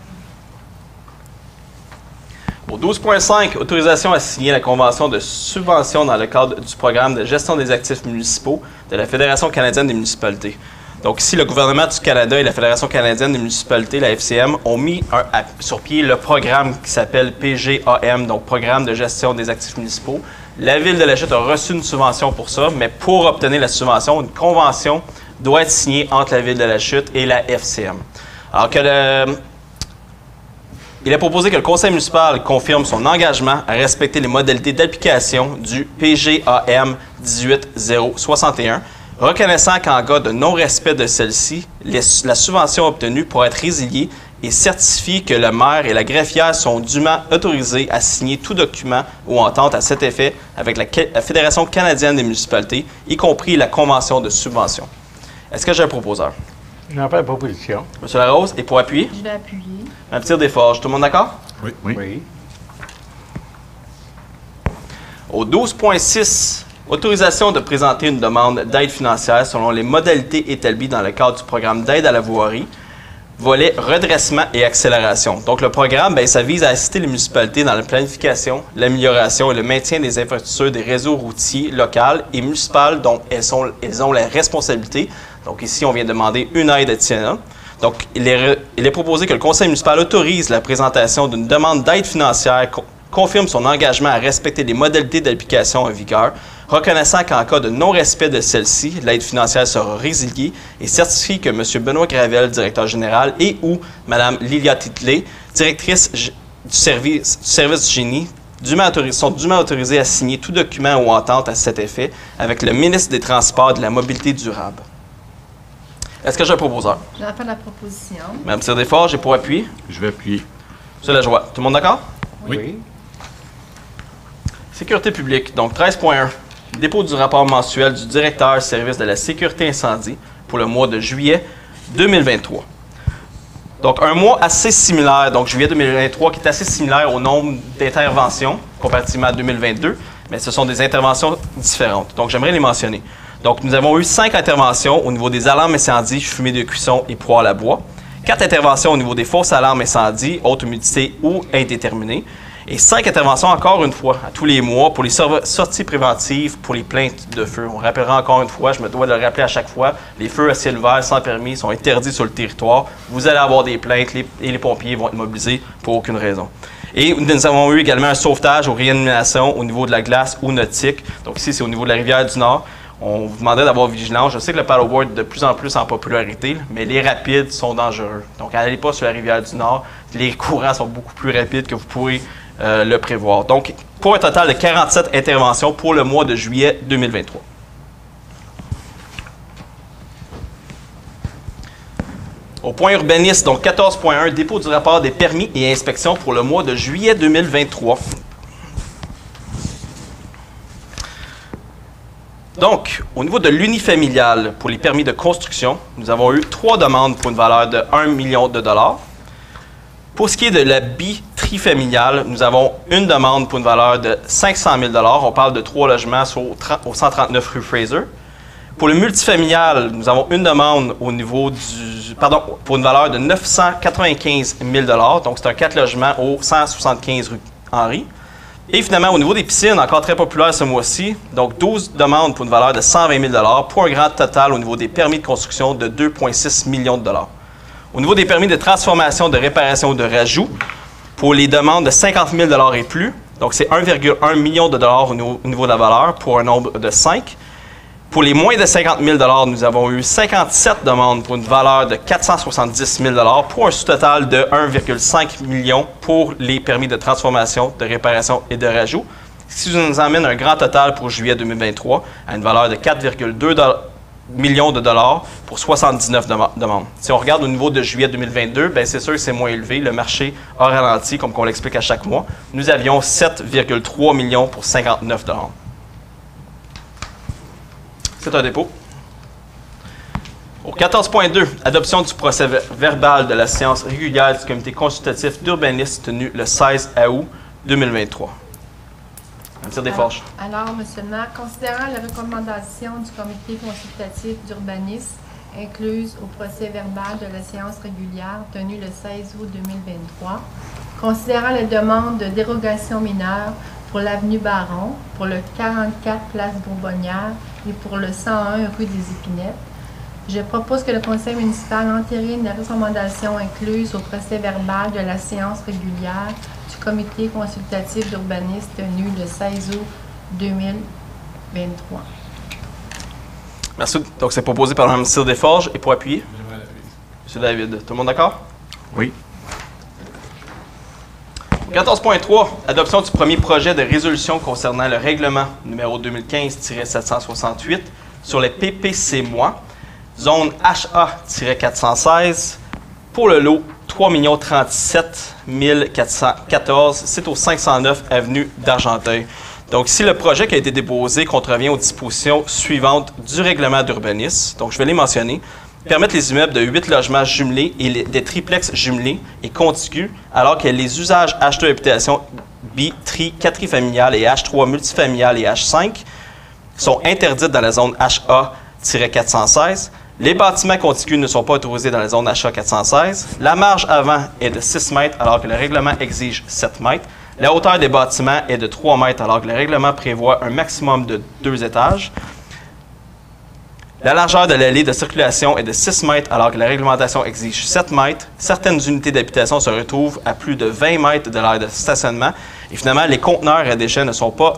Au 12.5, autorisation à signer la convention de subvention dans le cadre du programme de gestion des actifs municipaux de la Fédération canadienne des municipalités. Donc ici, le gouvernement du Canada et la Fédération canadienne des municipalités, la FCM, ont mis sur pied le programme qui s'appelle PGAM, donc Programme de gestion des actifs municipaux. La Ville de La Chute a reçu une subvention pour ça, mais pour obtenir la subvention, une convention doit être signée entre la Ville de La Chute et la FCM. Alors que il est proposé que le conseil municipal confirme son engagement à respecter les modalités d'application du PGAM 18061, reconnaissant qu'en cas de non-respect de celle-ci, la subvention obtenue pourra être résiliée et certifie que le maire et la greffière sont dûment autorisés à signer tout document ou entente à cet effet avec la Fédération canadienne des municipalités, y compris la convention de subvention. Est-ce que j'ai un proposeur? J'en fais la proposition. M. Larose, et pour appuyer? Je vais appuyer. Un petit Desforges. Tout le monde d'accord? Oui. Oui. Oui. Au 12.6, autorisation de présenter une demande d'aide financière selon les modalités établies dans le cadre du programme d'aide à la voirie, volet redressement et accélération. Donc, le programme, ça vise à assister les municipalités dans la planification, l'amélioration et le maintien des infrastructures des réseaux routiers locaux et municipaux dont elles ont la responsabilité. Donc, ici, on vient demander une aide additionnelle. Donc, il est proposé que le conseil municipal autorise la présentation d'une demande d'aide financière, confirme son engagement à respecter les modalités d'application en vigueur, reconnaissant qu'en cas de non-respect de celle-ci, l'aide financière sera résiliée et certifie que M. Benoît Gravel, directeur général, et ou Mme Lilia Titley, directrice du service du génie, sont dûment autorisés à signer tout document ou entente à cet effet avec le ministre des Transports et de la Mobilité durable. Est-ce que j'ai un proposeur? J'en fais la proposition. Mme Desforges, j'ai pour appui. Je vais appuyer. M. Lajoie. Tout le monde d'accord? Oui. Sécurité publique. Donc, 13.1. Dépôt du rapport mensuel du directeur service de la sécurité incendie, pour le mois de juillet 2023. Donc, un mois assez similaire, donc juillet 2023, qui est assez similaire au nombre d'interventions comparativement à 2022, mais ce sont des interventions différentes. Donc, j'aimerais les mentionner. Donc, nous avons eu 5 interventions au niveau des alarmes incendies, fumée de cuisson et poêle à bois. 4 interventions au niveau des fausses alarmes incendies, haute humidité ou indéterminées. Et 5 interventions, encore une fois, à tous les mois pour les sorties préventives pour les plaintes de feu. On rappellera encore une fois, je me dois de le rappeler à chaque fois, les feux à ciel ouvert sans permis sont interdits sur le territoire. Vous allez avoir des plaintes et les pompiers vont être mobilisés pour aucune raison. Et nous avons eu également un sauvetage aux réanimations au niveau de la glace ou nautique. Donc ici, c'est au niveau de la rivière du Nord. On vous demandait d'avoir vigilance. Je sais que le paddleboard est de plus en plus en popularité, mais les rapides sont dangereux. Donc, n'allez pas sur la rivière du Nord. Les courants sont beaucoup plus rapides que vous pourrez le prévoir. Donc, pour un total de 47 interventions pour le mois de juillet 2023. Au point urbaniste, donc 14.1, dépôt du rapport des permis et inspections pour le mois de juillet 2023. Donc, au niveau de l'unifamilial, pour les permis de construction, nous avons eu 3 demandes pour une valeur de 1 million de dollars. Pour ce qui est de la bitrifamiliale, nous avons une demande pour une valeur de 500 000 $. On parle de 3 logements au 139 rue Fraser. Pour le multifamilial, nous avons une demande au niveau pour une valeur de 995 000 $. Donc, c'est un 4 logements au 175 rue Henry. Et finalement, au niveau des piscines, encore très populaire ce mois-ci, donc 12 demandes pour une valeur de 120 000 $ pour un grand total au niveau des permis de construction de 2,6 millions de dollars. Au niveau des permis de transformation, de réparation ou de rajout, pour les demandes de 50 000 $ et plus, donc c'est 1,1 million de dollars au niveau de la valeur pour un nombre de 5. Pour les moins de 50 000 $, nous avons eu 57 demandes pour une valeur de 470 000 $ pour un sous-total de 1,5 million pour les permis de transformation, de réparation et de rajout. Ce qui nous amène un grand total pour juillet 2023 à une valeur de 4,2 millions de dollars pour 79 demandes. Si on regarde au niveau de juillet 2022, bien c'est sûr que c'est moins élevé. Le marché a ralenti, comme on l'explique à chaque mois. Nous avions 7,3 millions pour 59 $. C'est un dépôt. Au 14.2, adoption du procès verbal de la séance régulière du comité consultatif d'urbanisme tenu le 16 août 2023. Mme Desforges. Alors, M. le maire, considérant les recommandations du comité consultatif d'urbanisme incluses au procès verbal de la séance régulière tenue le 16 août 2023, considérant les demandes de dérogation mineure pour l'avenue Baron, pour le 44 place Bourbonnière et pour le 101 rue des Épinettes, je propose que le conseil municipal entérine les recommandations incluses au procès verbal de la séance régulière du comité consultatif d'urbanisme tenu le 16 août 2023. Merci. Donc, c'est proposé par Mme Desforges. Et pour appuyer? M. David. Tout le monde d'accord? Oui. 14.3, adoption du premier projet de résolution concernant le règlement numéro 2015-768 sur les PPC-MOI, zone HA-416, pour le lot 3 037 414, c'est au 509 avenue d'Argenteuil. Donc, si le projet qui a été déposé contrevient aux dispositions suivantes du règlement d'urbanisme, donc je vais les mentionner, permettre les immeubles de 8 logements jumelés et des triplex jumelés et contigus, alors que les usages H2 habitation quatrifamiliale et H3 multifamiliale et H5 sont interdits dans la zone HA-416. Les bâtiments contigus ne sont pas autorisés dans la zone HA-416. La marge avant est de 6 mètres, alors que le règlement exige 7 mètres. La hauteur des bâtiments est de 3 mètres, alors que le règlement prévoit un maximum de 2 étages. La largeur de l'allée de circulation est de 6 mètres, alors que la réglementation exige 7 mètres. Certaines unités d'habitation se retrouvent à plus de 20 mètres de l'aire de stationnement. Et finalement, les conteneurs à déchets ne sont pas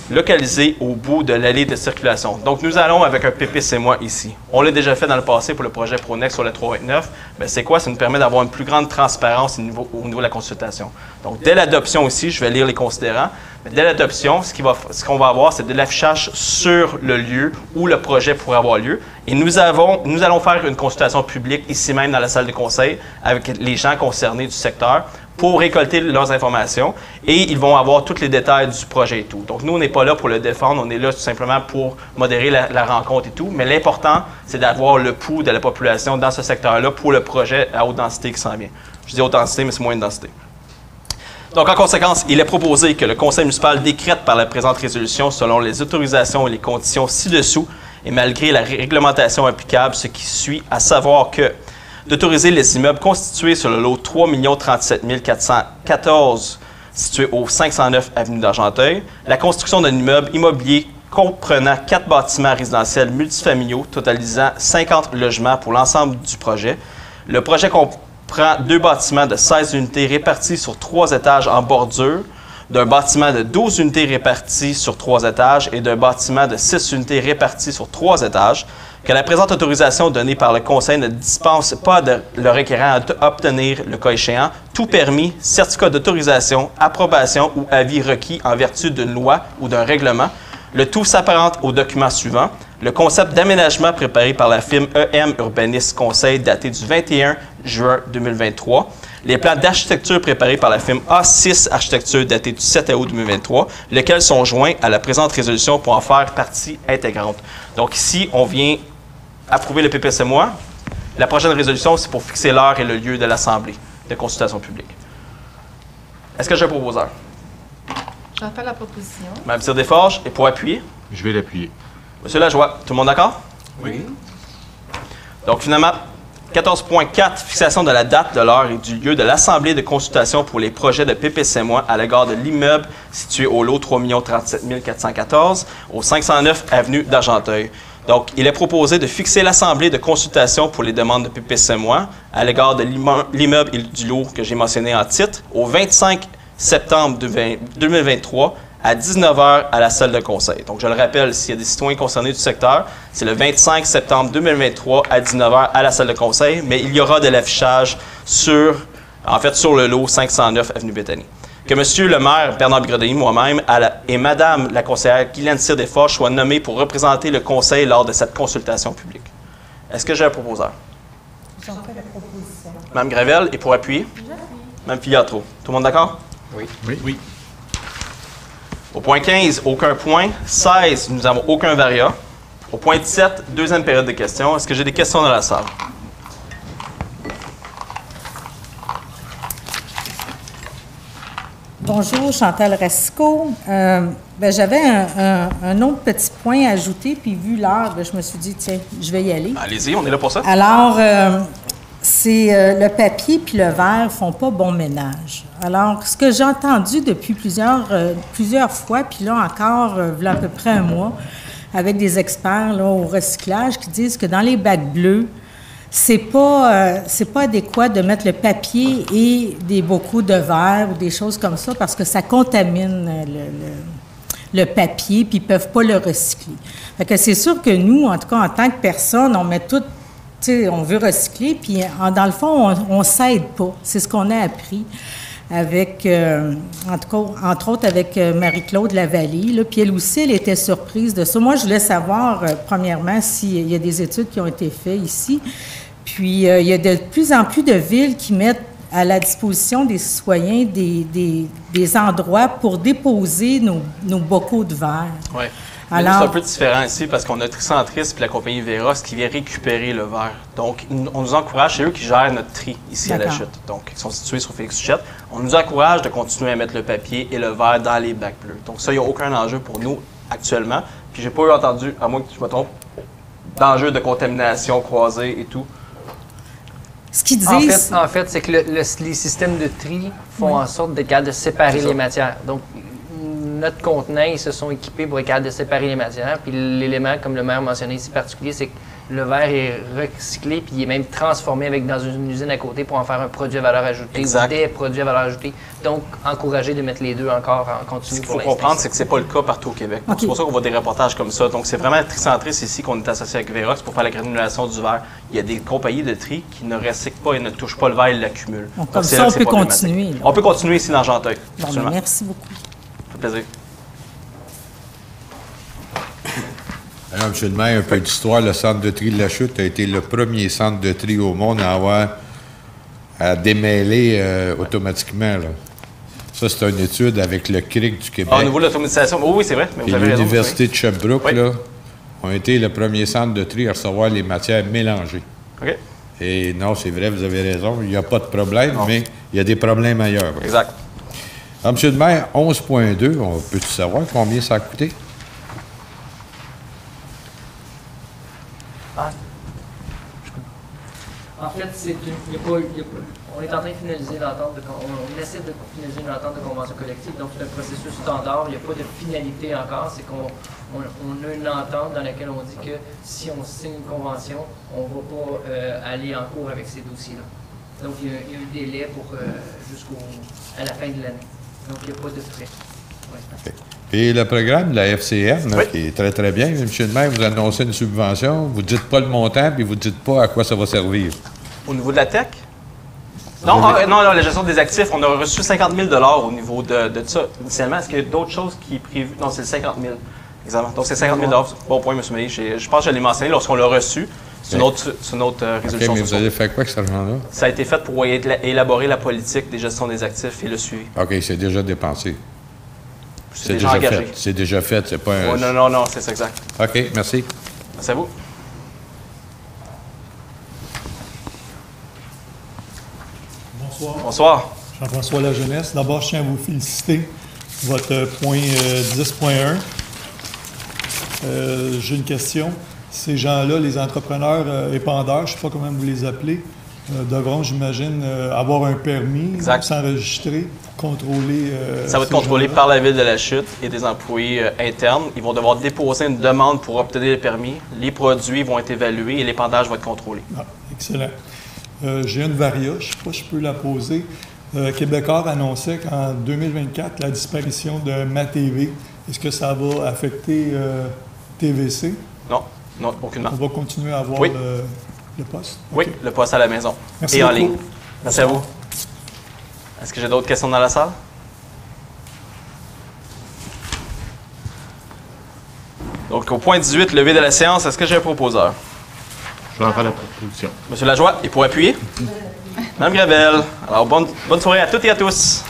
localisés au bout de l'allée de circulation. Donc, nous allons avec un PPC-MOI ici. On l'a déjà fait dans le passé pour le projet Pronex sur le 329. Mais c'est quoi? Ça nous permet d'avoir une plus grande transparence au niveau de la consultation. Donc, dès l'adoption aussi, je vais lire les considérants. Mais dès l'adoption, ce qu'on va avoir, c'est de l'affichage sur le lieu où le projet pourrait avoir lieu. Et nous allons faire une consultation publique ici même dans la salle de conseil avec les gens concernés du secteur pour récolter leurs informations et ils vont avoir tous les détails du projet et tout. Donc, nous, on n'est pas là pour le défendre, on est là tout simplement pour modérer la rencontre et tout. Mais l'important, c'est d'avoir le pouls de la population dans ce secteur-là pour le projet à haute densité qui s'en vient. Je dis haute densité, mais c'est moyenne densité. Donc, en conséquence, il est proposé que le conseil municipal décrète par la présente résolution selon les autorisations et les conditions ci-dessous et malgré la réglementation applicable, ce qui suit, à savoir que d'autoriser les immeubles constitués sur le lot 3 037 414 situé au 509 avenue d'Argenteuil, la construction d'un immeuble immobilier comprenant 4 bâtiments résidentiels multifamiliaux totalisant 50 logements pour l'ensemble du projet. Le projet comprend 2 bâtiments de 16 unités répartis sur 3 étages en bordure, d'un bâtiment de 12 unités réparties sur 3 étages et d'un bâtiment de 6 unités réparties sur 3 étages, que la présente autorisation donnée par le Conseil ne dispense pas de le requérant à obtenir, le cas échéant, tout permis, certificat d'autorisation, approbation ou avis requis en vertu d'une loi ou d'un règlement. Le tout s'apparente aux documents suivants. Le concept d'aménagement préparé par la firme EM Urbanisme Conseil daté du 21 juin 2023. Les plans d'architecture préparés par la firme A6 Architecture datés du 7 août 2023, lesquels sont joints à la présente résolution pour en faire partie intégrante. Donc ici, on vient approuver le PPCMOA. La prochaine résolution, c'est pour fixer l'heure et le lieu de l'Assemblée de consultation publique. Est-ce que j'ai un proposeur? J'en fais la proposition. Mme Desforges, et pour appuyer? Je vais l'appuyer. Monsieur Lajoie, tout le monde d'accord? Oui. Donc finalement, 14.4, fixation de la date, de l'heure et du lieu de l'Assemblée de consultation pour les projets de PPCMOA à l'égard de l'immeuble situé au lot 3 037 414 au 509 avenue d'Argenteuil. Donc, il est proposé de fixer l'Assemblée de consultation pour les demandes de PPCMOA à l'égard de l'immeuble et du lot que j'ai mentionné en titre au 25 septembre 2023 à 19h à la salle de conseil. Donc, je le rappelle, s'il y a des citoyens concernés du secteur, c'est le 25 septembre 2023 à 19h à la salle de conseil, mais il y aura de l'affichage sur le lot 509 avenue Béthanie. Que M. le maire Bernard Bigredeau, moi-même, et Mme la conseillère Guylaine Cyr-Desforges soient nommés pour représenter le conseil lors de cette consultation publique. Est-ce que j'ai un proposeur? J'en fais la proposition. Mme Gravel, et pour appuyer? Mme Filiatro. Tout le monde d'accord? Oui. Oui. Oui. Au point 15, aucun point. 16, nous n'avons aucun varia. Au point 17, deuxième période de questions. Est-ce que j'ai des questions dans la salle? Bonjour, Chantal Racicot. J'avais un autre petit point à ajouter, puis vu l'heure, je me suis dit, tiens, je vais y aller. Allez-y, on est là pour ça. Alors, c'est le papier puis le verre font pas bon ménage. Alors, ce que j'ai entendu depuis plusieurs fois, puis là encore, il y a à peu près un mois, avec des experts là, au recyclage qui disent que dans les bacs bleus, c'est pas adéquat de mettre le papier et des bocaux de verre ou des choses comme ça parce que ça contamine le papier puis ils peuvent pas le recycler. Fait que c'est sûr que nous, en tout cas, en tant que personne, on met tout, tu sais, on veut recycler puis dans le fond, on s'aide pas. C'est ce qu'on a appris avec, en tout cas, entre autres avec Marie-Claude Lavallée, là, puis elle aussi, elle était surprise de ça. Moi, je voulais savoir, premièrement, s'il y a des études qui ont été faites ici. Puis, il y a de plus en plus de villes qui mettent à la disposition des citoyens des endroits pour déposer nos bocaux de verre. Oui. Alors, c'est un peu différent ici parce qu'on a Tricentris puis la compagnie Veros qui vient récupérer le verre. Donc, on nous encourage, c'est eux qui gèrent notre tri ici à la chute. Donc, ils sont situés sur Félix Huchette. On nous encourage de continuer à mettre le papier et le verre dans les bacs bleus. Donc, ça, il n'y a aucun enjeu pour nous actuellement. Puis, j'ai pas eu entendu, à moins que je me trompe, d'enjeu de contamination croisée et tout. Ce qu'ils disent... En fait, c'est que les systèmes de tri font en sorte d'être capable de séparer les matières. Donc, notre contenant, ils se sont équipés pour être capable de séparer les matières. Puis l'élément, comme le maire mentionnait ici particulier, c'est que le verre est recyclé puis il est même transformé dans une usine à côté pour en faire un produit à valeur ajoutée ou des produits à valeur ajoutée. Donc, encourager de mettre les deux encore en continu. Ce qu'il faut comprendre, c'est que ce n'est pas le cas partout au Québec. Okay. C'est pour ça qu'on voit des reportages comme ça. Donc, c'est vraiment Tricentris ici qu'on est associé avec Verox pour faire la granulation du verre. Il y a des compagnies de tri qui ne recyclent pas et ne touchent pas le verre, ils l'accumulent. Comme ça, on peut continuer. On peut continuer ici dans Argenteuil. Bon, merci beaucoup. Ça fait plaisir. Alors, M. le maire, un peu d'histoire, le centre de tri de la Chute a été le premier centre de tri au monde à avoir à démêler automatiquement. Là. Ça, c'est une étude avec le CRIC du Québec. Au niveau de l'automatisation, oui, c'est vrai. Mais Et vous avez raison. l'Université de Sherbrooke, Oui. là, ont été le premier centre de tri à recevoir les matières mélangées. OK. Et non, c'est vrai, vous avez raison, il n'y a pas de problème, mais il y a des problèmes ailleurs. Exact. Alors, M. le maire, 11,2, on peut-tu savoir combien ça a coûté? En fait, on est en train de finaliser l'entente, on essaie de finaliser une entente de convention collective, donc c'est un processus standard, il n'y a pas de finalité encore, c'est qu'on a une entente dans laquelle on dit que si on signe une convention, on ne va pas aller en cours avec ces dossiers-là. Donc il y a un délai pour jusqu'à la fin de l'année. Donc il n'y a pas de frais. Ouais. Et le programme de la FCM, là, Oui. qui est très, très bien, M. le maire, vous annoncez une subvention, vous ne dites pas le montant, puis vous ne dites pas à quoi ça va servir. Au niveau de la tech? Non, non, la gestion des actifs, on a reçu 50 000 au niveau de ça. Initialement, est-ce qu'il y a d'autres choses qui est prévu? Non, c'est le 50 000. Exactement. Donc, c'est 50 000 Bon point, M. Meilly. Je pense que je l'ai mentionné lorsqu'on l'a reçu. C'est une autre résolution. OK, mais vous avez fait quoi avec cet argent-là? Ça a été fait pour élaborer la politique des gestions des actifs et le suivi. OK, c'est déjà dépensé. C'est déjà engagé. fait. C'est déjà fait, c'est pas un... Oh, non, c'est ça, exact. OK, merci. Merci à vous. Bonsoir. Bonsoir. Jean-François La Jeunesse. D'abord, je tiens à vous féliciter pour votre point 10.1. J'ai une question. Ces gens-là, les entrepreneurs épandeurs, je ne sais pas comment vous les appelez, devront, j'imagine, avoir un permis, Exact. s'enregistrer, contrôler. Ça va être ces contrôlé gens-là. par la Ville de la Chute et des employés internes. Ils vont devoir déposer une demande pour obtenir le permis. Les produits vont être évalués et l'épandage va être contrôlé. Ah, excellent. J'ai une varia, je ne sais pas si je peux la poser. Québécois annonçait qu'en 2024, la disparition de MaTV, est-ce que ça va affecter TVC? Non, aucunement. On va continuer à avoir Oui. le poste? Oui, OK. le poste à la maison Merci et en beaucoup. ligne. Merci à vous. Est-ce que j'ai d'autres questions dans la salle? Donc, au point 18, levé de la séance, est-ce que j'ai un proposeur? Je vais en faire la proposition. Monsieur Lajoie, il pourrait appuyer? Mme Gravel. Alors, bonne soirée à toutes et à tous.